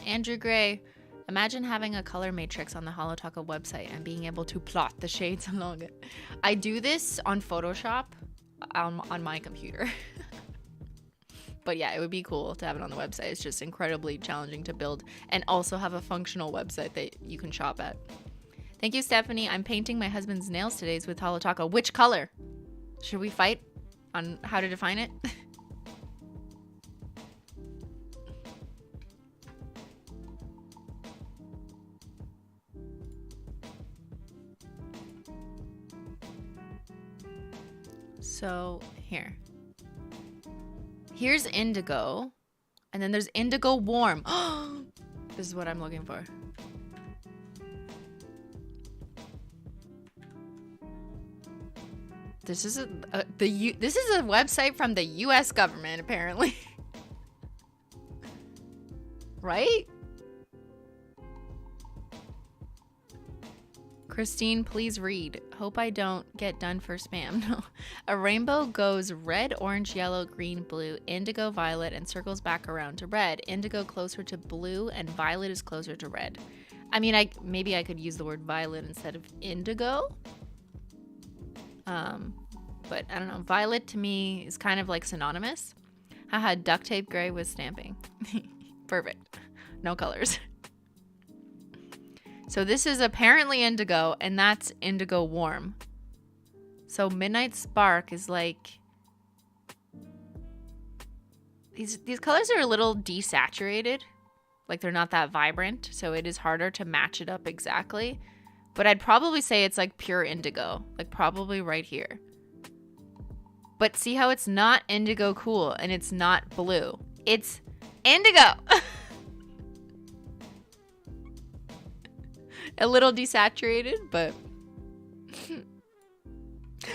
Andrew Gray. Imagine having a color matrix on the Holo Taco website and being able to plot the shades along it. I do this on Photoshop on my computer. But yeah, it would be cool to have it on the website. It's just incredibly challenging to build and also have a functional website that you can shop at. Thank you, Stephanie. I'm painting my husband's nails today with Holo Taco. Which color? Should we fight on how to define it? So here's indigo, and then there's indigo warm. This is what I'm looking for. This is a website from the U.S. government, apparently. Right? Christine, please read. Hope I don't get done for spam. No. A rainbow goes red, orange, yellow, green, blue, indigo, violet, and circles back around to red. Indigo closer to blue, and violet is closer to red. I mean, maybe I could use the word violet instead of indigo. But I don't know. Violet to me is kind of like synonymous. Haha, duct tape gray with stamping. Perfect. No colors. So this is apparently indigo, and that's indigo warm. So Midnight Spark is like... These colors are a little desaturated. Like they're not that vibrant, so it is harder to match it up exactly. But I'd probably say it's like pure indigo. Like probably right here. But see how it's not indigo cool, and it's not blue. It's indigo! A little desaturated, but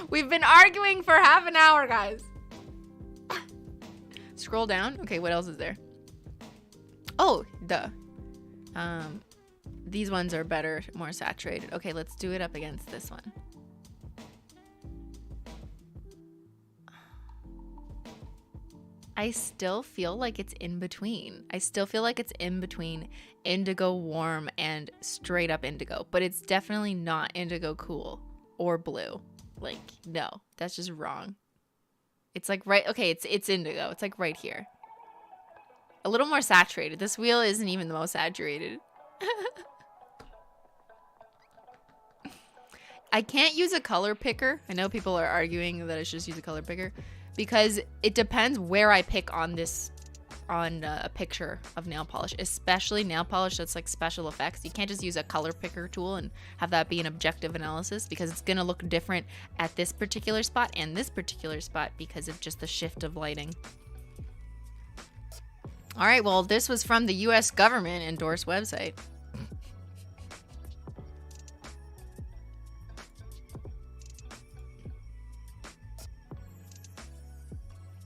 we've been arguing for half an hour, guys. Scroll down. Okay, what else is there? Oh, duh. These ones are better, more saturated. Okay, let's do it up against this one. I still feel like it's in between. I still feel like it's in between indigo warm and straight up indigo, but it's definitely not indigo cool or blue. Like, no, that's just wrong. It's like right, okay, it's indigo. It's like right here. A little more saturated. This wheel isn't even the most saturated. I can't use a color picker. I know people are arguing that I should just use a color picker. Because it depends where I pick on this, on a picture of nail polish, especially nail polish that's like special effects. You can't just use a color picker tool and have that be an objective analysis because it's going to look different at this particular spot and this particular spot because of just the shift of lighting. All right, well, this was from the U.S. government endorsed website.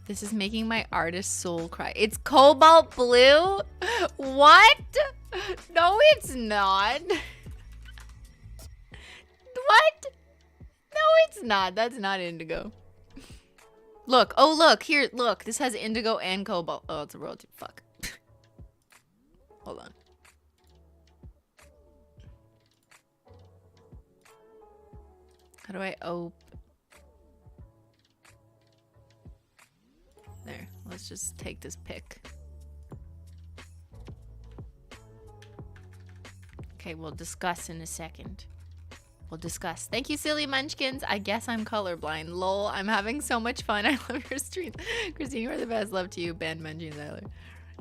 This is making my artist soul cry. It's cobalt blue? What? No, it's not. What? No, it's not. That's not indigo. Look. Oh, look. Here, look. This has indigo and cobalt. Oh, it's a royalty. Fuck. Hold on. How do I open? There. Let's just take this pic. Okay, we'll discuss in a second. We'll discuss. Thank you, silly munchkins. I guess I'm colorblind. Lol, I'm having so much fun. I love your stream. Christine, you are the best. Love to you. Ben Munchkins.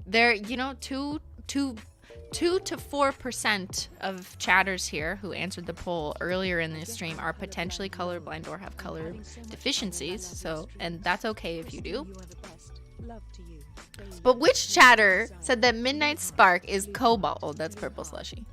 There, you know, 2 to 4% of chatters here who answered the poll earlier in the stream are potentially colorblind or have color deficiencies. So, and that's okay if you do. But which chatter said that Midnight Spark is cobalt? Oh, that's purple slushy.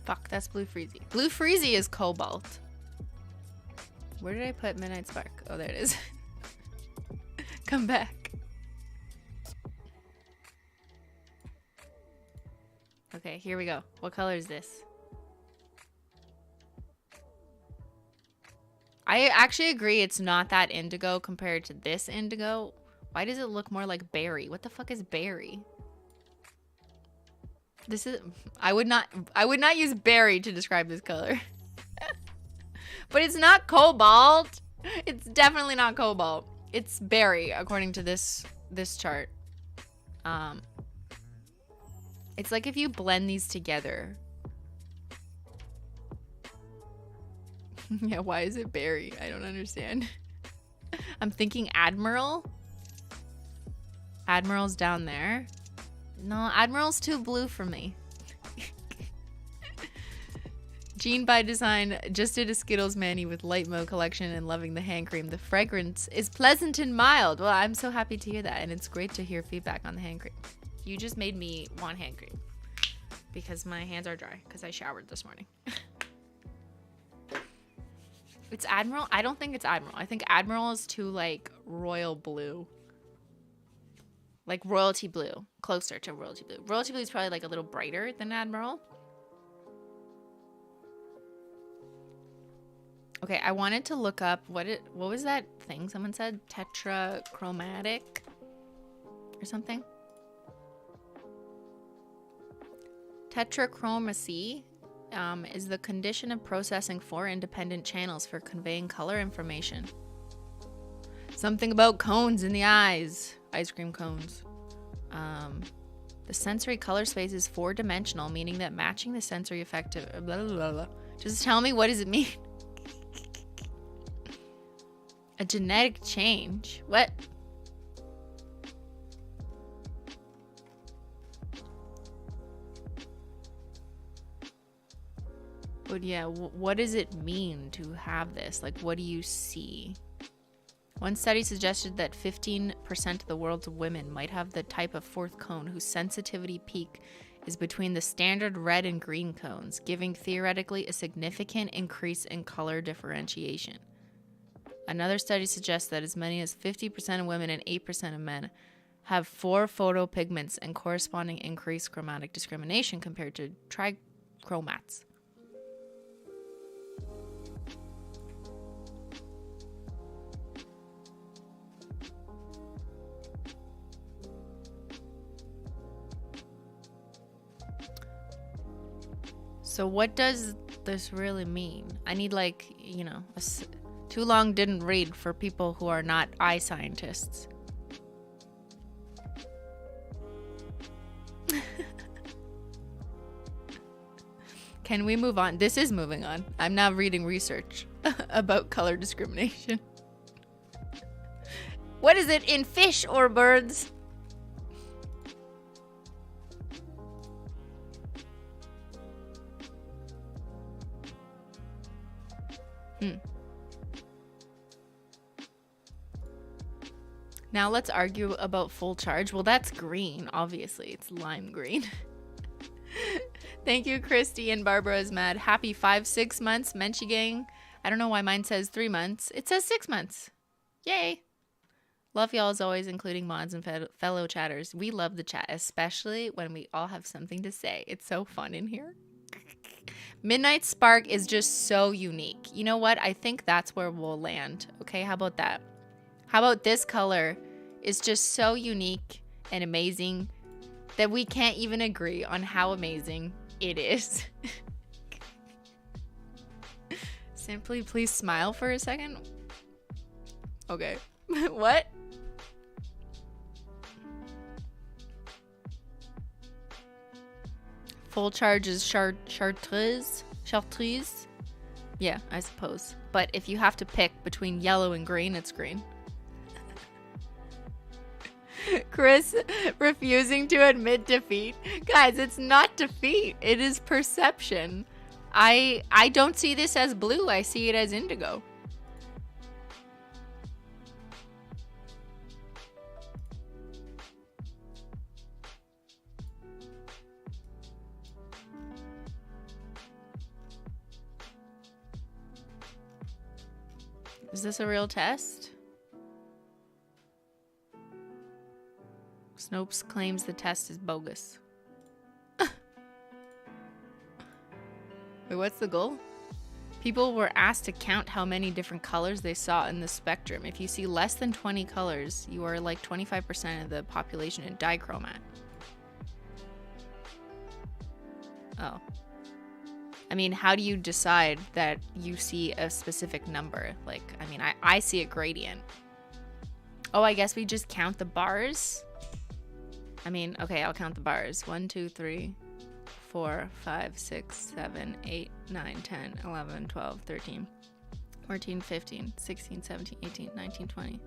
Fuck, that's Blue Freezy. Blue Freezy is cobalt. Where did I put Midnight Spark? Oh, there it is. Come back. Okay, here we go. What color is this? I actually agree it's not that indigo compared to this indigo. Why does it look more like berry? What the fuck is berry? This is I would not use berry to describe this color. But it's not cobalt. It's definitely not cobalt. It's berry according to this chart. It's like if you blend these together. Yeah, why is it berry? I don't understand. I'm thinking Admiral. Admiral's down there. No, Admiral's too blue for me. Jean by Design just did a Skittles mani with light mode collection and loving the hand cream. The fragrance is pleasant and mild. Well, I'm so happy to hear that, and it's great to hear feedback on the hand cream. You just made me want hand cream because my hands are dry because I showered this morning. It's Admiral? I don't think it's Admiral. I think Admiral is too like royal blue. Like royalty blue, closer to royalty blue. Royalty blue is probably like a little brighter than Admiral. Okay, I wanted to look up what was that thing someone said? Tetrachromatic or something? Tetrachromacy is the condition of processing 4 independent channels for conveying color information. Something about cones in the eyes. Ice cream cones. The sensory color space is 4-dimensional, meaning that matching the sensory effect of blah, blah, blah, blah. Just tell me, what does it mean? A genetic change? What? But yeah, what does it mean to have this? Like, what do you see? One study suggested that 15% of the world's women might have the type of 4th cone whose sensitivity peak is between the standard red and green cones, giving theoretically a significant increase in color differentiation. Another study suggests that as many as 50% of women and 8% of men have 4 photopigments and corresponding increased chromatic discrimination compared to trichromats. So what does this really mean? I need, like, you know, too long didn't read for people who are not eye scientists. Can we move on? This is moving on. I'm now reading research about color discrimination. What is it in fish or birds? Now let's argue about full charge. Well, that's green, obviously. It's lime green. Thank you, Christy, and Barbara is mad. Happy 5-6 months, Menchie Gang. I don't know why mine says 3 months. It says 6 months. Yay. Love y'all as always, including mods and fellow chatters. We love the chat, especially when we all have something to say. It's so fun in here. Midnight Spark is just so unique. You know what? I think that's where we'll land. Okay, how about that? How about this color is just so unique and amazing that we can't even agree on how amazing it is. Simply please smile for a second. Okay. What? Full charge is chartreuse? Chartreuse? Yeah, I suppose. But if you have to pick between yellow and green, it's green. Chris refusing to admit defeat. Guys, it's not defeat. It is perception. I don't see this as blue. I see it as indigo. Is this a real test? Snopes claims the test is bogus. Wait, what's the goal? People were asked to count how many different colors they saw in the spectrum. If you see less than 20 colors, you are like 25% of the population in dichromat. Oh. I mean, how do you decide that you see a specific number? Like, I mean, I see a gradient. Oh, I guess we just count the bars? I mean, okay, I'll count the bars. 1, 2, 3, 4, 5, 6, 7, 8, 9, 10, 11, 12, 13, 14, 15, 16, 17, 18, 19, 20,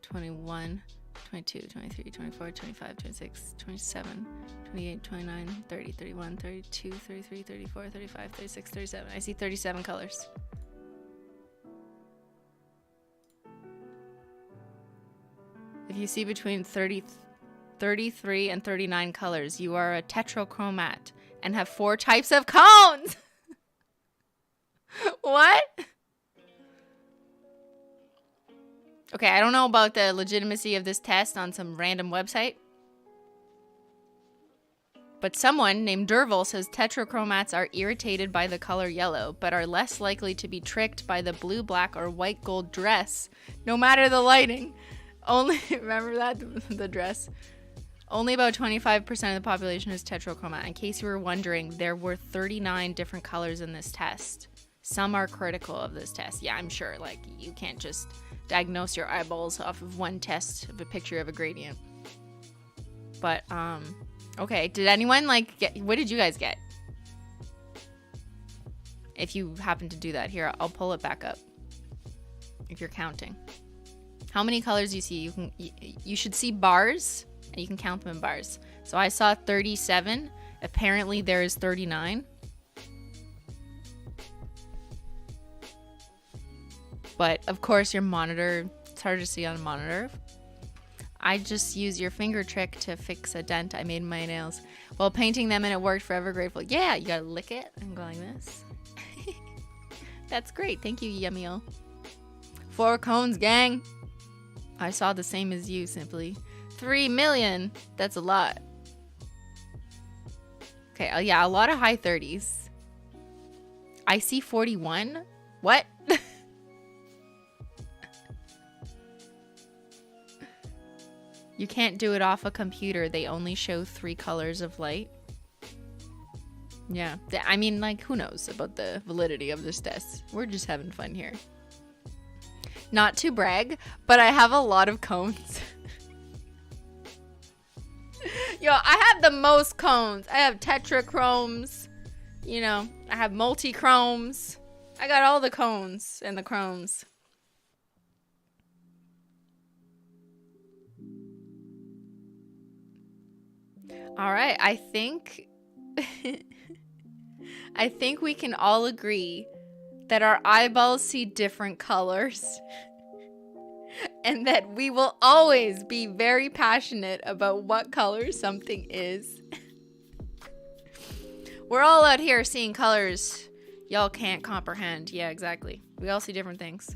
21, 22, 23, 24, 25, 26, 27, 28, 29, 30, 31, 32, 33, 34, 35, 36, 37. I see 37 colors. If you see between 33 and 39 colors, you are a tetrachromat and have 4 types of cones. What? Okay, I don't know about the legitimacy of this test on some random website. But someone named Derval says tetrachromats are irritated by the color yellow, but are less likely to be tricked by the blue, black, or white gold dress, no matter the lighting. Only, remember that? The dress. Only about 25% of the population is tetrachromat. In case you were wondering, there were 39 different colors in this test. Some are critical of this test. Yeah, I'm sure. Like, you can't just diagnose your eyeballs off of one test of a picture of a gradient. But, okay. Did anyone, like, get... What did you guys get? If you happen to do that. Here, I'll pull it back up. If you're counting. How many colors do you see? You should see bars, and you can count them in bars. So I saw 37. Apparently, there is 39. But, of course, your monitor, it's hard to see on a monitor. I just use your finger trick to fix a dent I made in my nails while painting them, and it worked. Forever grateful. Yeah, you gotta lick it and go like this. That's great. Thank you, Yummyo. 4 cones, gang. I saw the same as you, simply. 3 million. That's a lot. Okay, yeah, a lot of high 30s. I see 41. What? You can't do it off a computer. They only show 3 colors of light. Yeah. I mean, like, who knows about the validity of this test? We're just having fun here. Not to brag, but I have a lot of cones. Yo, I have the most cones. I have tetrachromes. You know, I have multi-chromes. I got all the cones and the chromes. All right, I think I think we can all agree that our eyeballs see different colors. and that we will always be very passionate about what color something is. We're all out here seeing colors y'all can't comprehend. Yeah, exactly. We all see different things.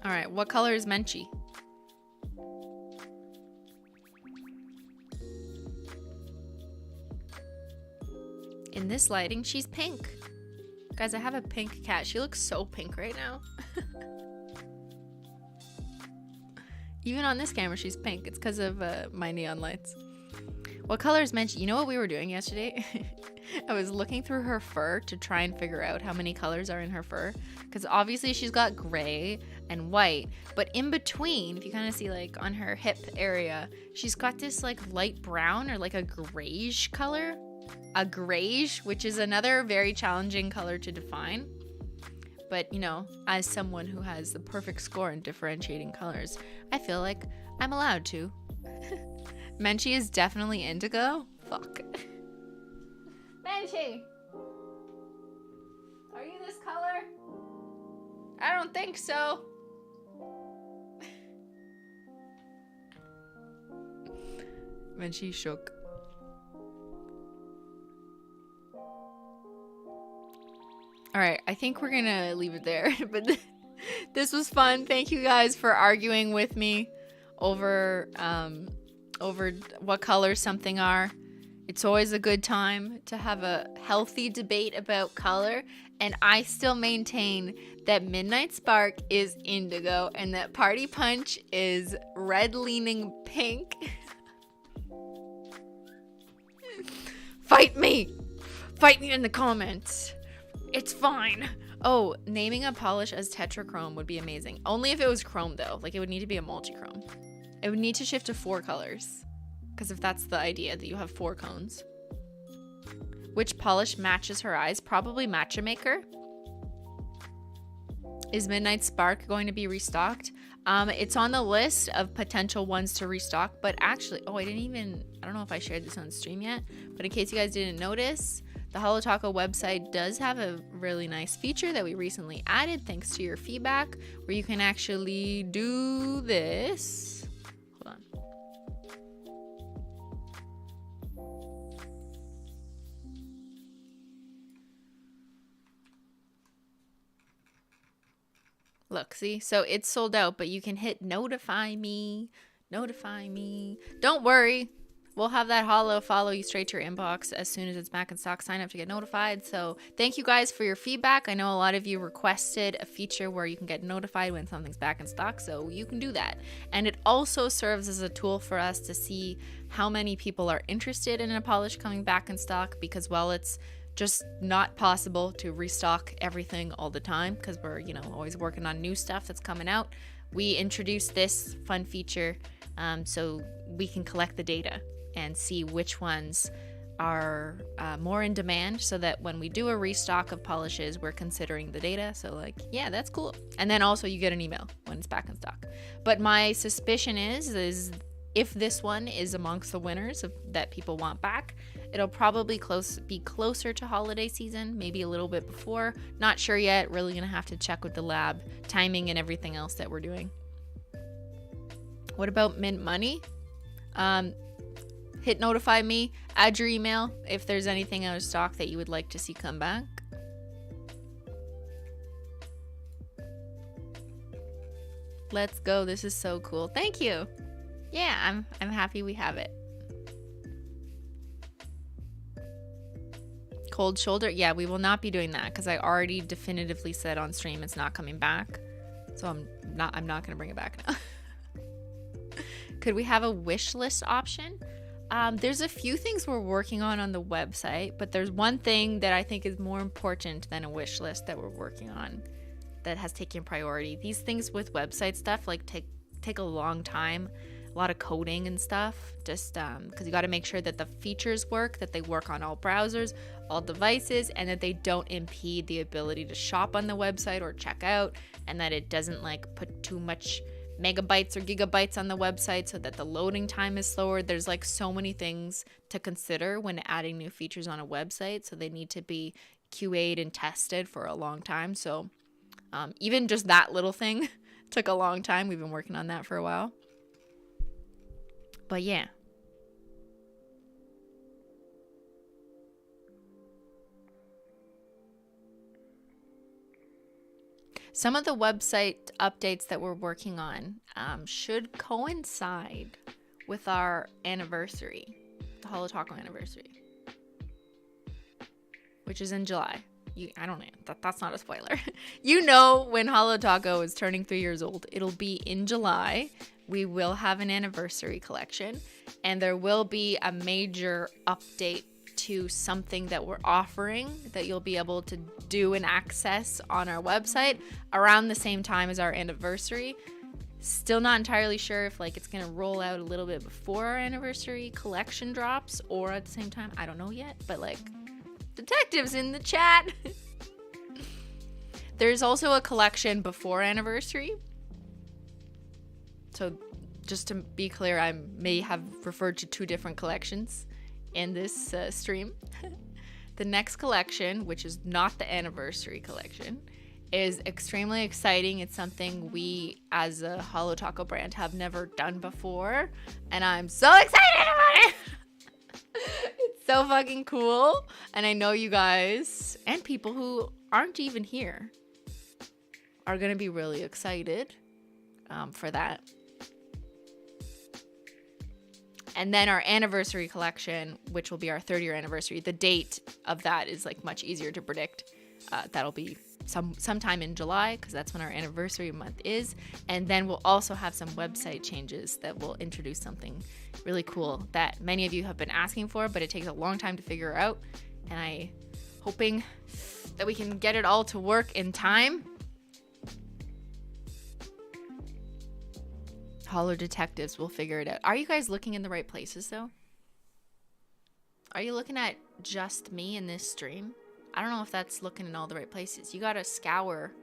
All right, what color is Menchie? In this lighting, she's pink. Guys, I have a pink cat. She looks so pink right now. Even on this camera, she's pink. It's because of my neon lights. What color is Menchie? You know what we were doing yesterday? I was looking through her fur to try and figure out how many colors are in her fur. Because obviously she's got gray and white. But in between, if you kind of see like on her hip area, she's got this like light brown or like a grayish color. A grayish, which is another very challenging color to define. But, you know, as someone who has the perfect score in differentiating colors, I feel like I'm allowed to. Menchie is definitely indigo. Fuck. Menchie! Are you this color? I don't think so. Menchie shook. All right, I think we're gonna leave it there. But this was fun. Thank you guys for arguing with me over what colors something are. It's always a good time to have a healthy debate about color, and I still maintain that Midnight Spark is indigo and that Party Punch is red leaning pink. Fight me! Fight me in the comments. It's fine. Oh, naming a polish as tetrachrome would be amazing. Only if it was chrome though. Like it would need to be a multi-chrome. It would need to shift to 4 colors. Because if that's the idea, that you have 4 cones. Which polish matches her eyes? Probably Matcha Maker. Is Midnight Spark going to be restocked? It's on the list of potential ones to restock. But actually, I don't know if I shared this on stream yet. But in case you guys didn't notice, the Holo Taco website does have a really nice feature that we recently added thanks to your feedback, where you can actually do this. Hold on. Look, see? So it's sold out, but you can hit notify me. Notify me. Don't worry. We'll have that holo follow you straight to your inbox as soon as it's back in stock. Sign up to get notified. So thank you guys for your feedback. I know a lot of you requested a feature where you can get notified when something's back in stock, so you can do that. And it also serves as a tool for us to see how many people are interested in a polish coming back in stock, because while it's just not possible to restock everything all the time because we're, you know, always working on new stuff that's coming out, we introduced this fun feature so we can collect the data and see which ones are more in demand, so that when we do a restock of polishes, we're considering the data. So like, yeah, that's cool. And then also you get an email when it's back in stock. But my suspicion is if this one is amongst the winners that people want back, it'll probably be closer to holiday season, maybe a little bit before. Not sure yet. Really gonna have to check with the lab, timing and everything else that we're doing. What about mint money? Hit notify me, add your email if there's anything out of stock that you would like to see come back. Let's go. This is so cool. Thank you. Yeah, I'm happy we have it. Cold shoulder. Yeah, we will not be doing that because I already definitively said on stream it's not coming back. So I'm not going to bring it back now. Could we have a wish list option? There's a few things we're working on the website, but there's one thing that I think is more important than a wish list that we're working on that has taken priority. These things with website stuff like take a long time, a lot of coding and stuff, just because you got to make sure that the features work, that they work on all browsers, all devices, and that they don't impede the ability to shop on the website or check out, and that it doesn't like put too much megabytes or gigabytes on the website so that the loading time is slower. There's like so many things to consider when adding new features on a website, so they need to be QA'd and tested for a long time. So even just that little thing took a long time. We've been working on that for a while. But yeah. Some of the website updates that we're working on should coincide with our anniversary, the Holo Taco anniversary, which is in July. I don't know. That's not a spoiler. You know, when Holo Taco is turning 3 years old, it'll be in July. We will have an anniversary collection, and there will be a major update to something that we're offering that you'll be able to do and access on our website around the same time as our anniversary. Still not entirely sure if like it's gonna roll out a little bit before our anniversary collection drops or at the same time. I don't know yet, but like, detectives in the chat. There's also a collection before anniversary. So just to be clear, I may have referred to 2 different collections in this stream. The next collection, which is not the anniversary collection, is extremely exciting. It's something we as a Holo Taco brand have never done before, and I'm so excited about it. It's so fucking cool, and I know you guys and people who aren't even here are gonna be really excited for that. And then our anniversary collection, which will be our 3rd-year anniversary, the date of that is like much easier to predict. That'll be sometime in July, because that's when our anniversary month is. And then we'll also have some website changes that will introduce something really cool that many of you have been asking for, but it takes a long time to figure out. And I'm hoping that we can get it all to work in time. Holo detectives will figure it out. Are you guys looking in the right places though? Are you looking at just me in this stream? I don't know if that's looking in all the right places. You gotta scour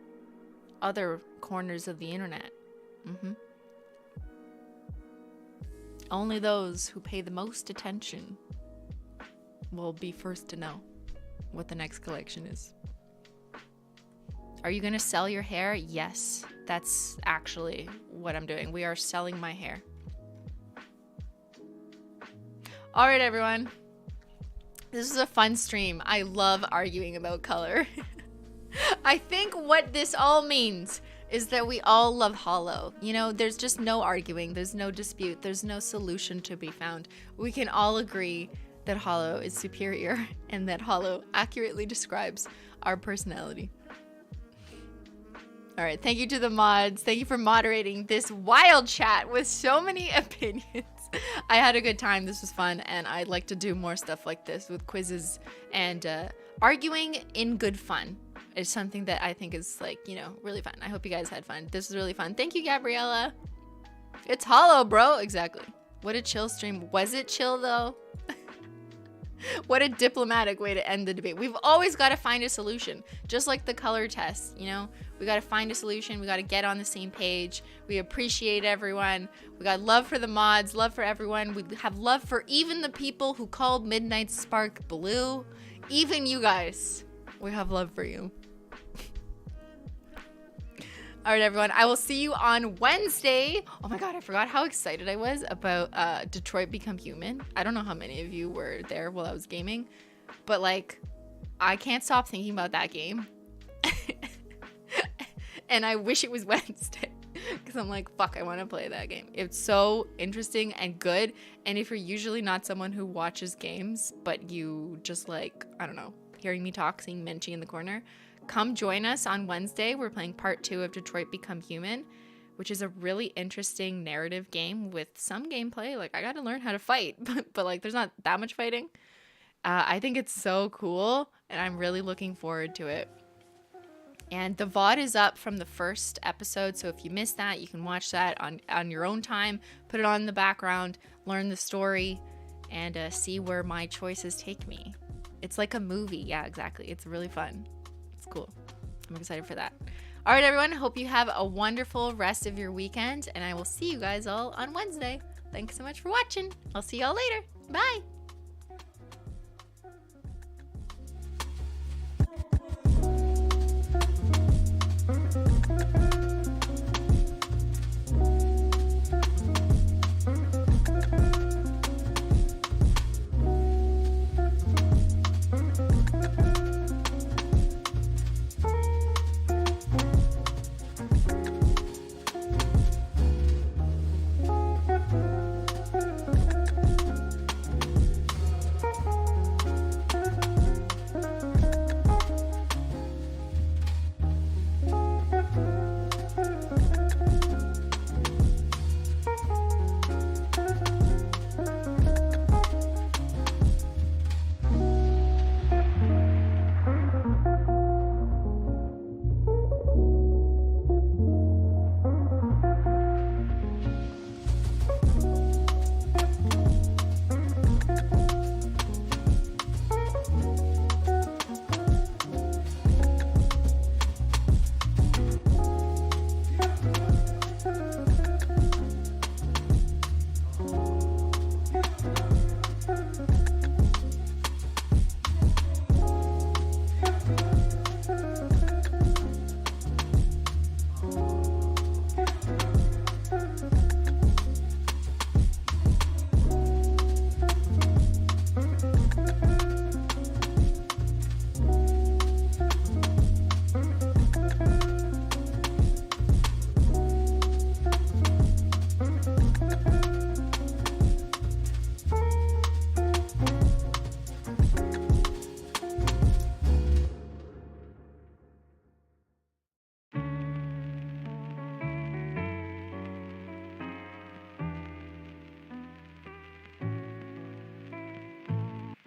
other corners of the internet. Only those who pay the most attention will be first to know what the next collection is. Are you gonna sell your hair? Yes, that's actually what I'm doing. We are selling my hair. All right, everyone. This is a fun stream. I love arguing about color. I think what this all means is that we all love Holo. You know, there's just no arguing. There's no dispute. There's no solution to be found. We can all agree that Holo is superior and that Holo accurately describes our personality. All right, thank you to the mods. Thank you for moderating this wild chat with so many opinions. I had a good time. This was fun, and I'd like to do more stuff like this with quizzes and arguing in good fun. Is something that I think is like, you know, really fun. I hope you guys had fun. This was really fun. Thank you, Gabriella. It's Holo, bro. Exactly. What a chill stream. Was it chill though? What a diplomatic way to end the debate. We've always got to find a solution, just like the color test, you know? We got to find a solution. We got to get on the same page. We appreciate everyone. We got love for the mods, love for everyone. We have love for even the people who called Midnight Spark blue. Even you guys. We have love for you. All right, everyone. I will see you on Wednesday. Oh my God, I forgot how excited I was about Detroit Become Human. I don't know how many of you were there while I was gaming, but like, I can't stop thinking about that game. And I wish it was Wednesday because I'm like, fuck, I want to play that game. It's so interesting and good. And if you're usually not someone who watches games, but you just like, I don't know, hearing me talk, seeing Menchie in the corner, come join us on Wednesday. We're playing part 2 of Detroit Become Human, which is a really interesting narrative game with some gameplay. Like, I got to learn how to fight, but like, there's not that much fighting. I think it's so cool, and I'm really looking forward to it. And the VOD is up from the first episode, so if you missed that, you can watch that on your own time, put it on in the background, learn the story, and see where my choices take me. It's like a movie. Yeah, exactly. It's really fun. It's cool. I'm excited for that. All right, everyone. Hope you have a wonderful rest of your weekend, and I will see you guys all on Wednesday. Thanks so much for watching. I'll see y'all later. Bye.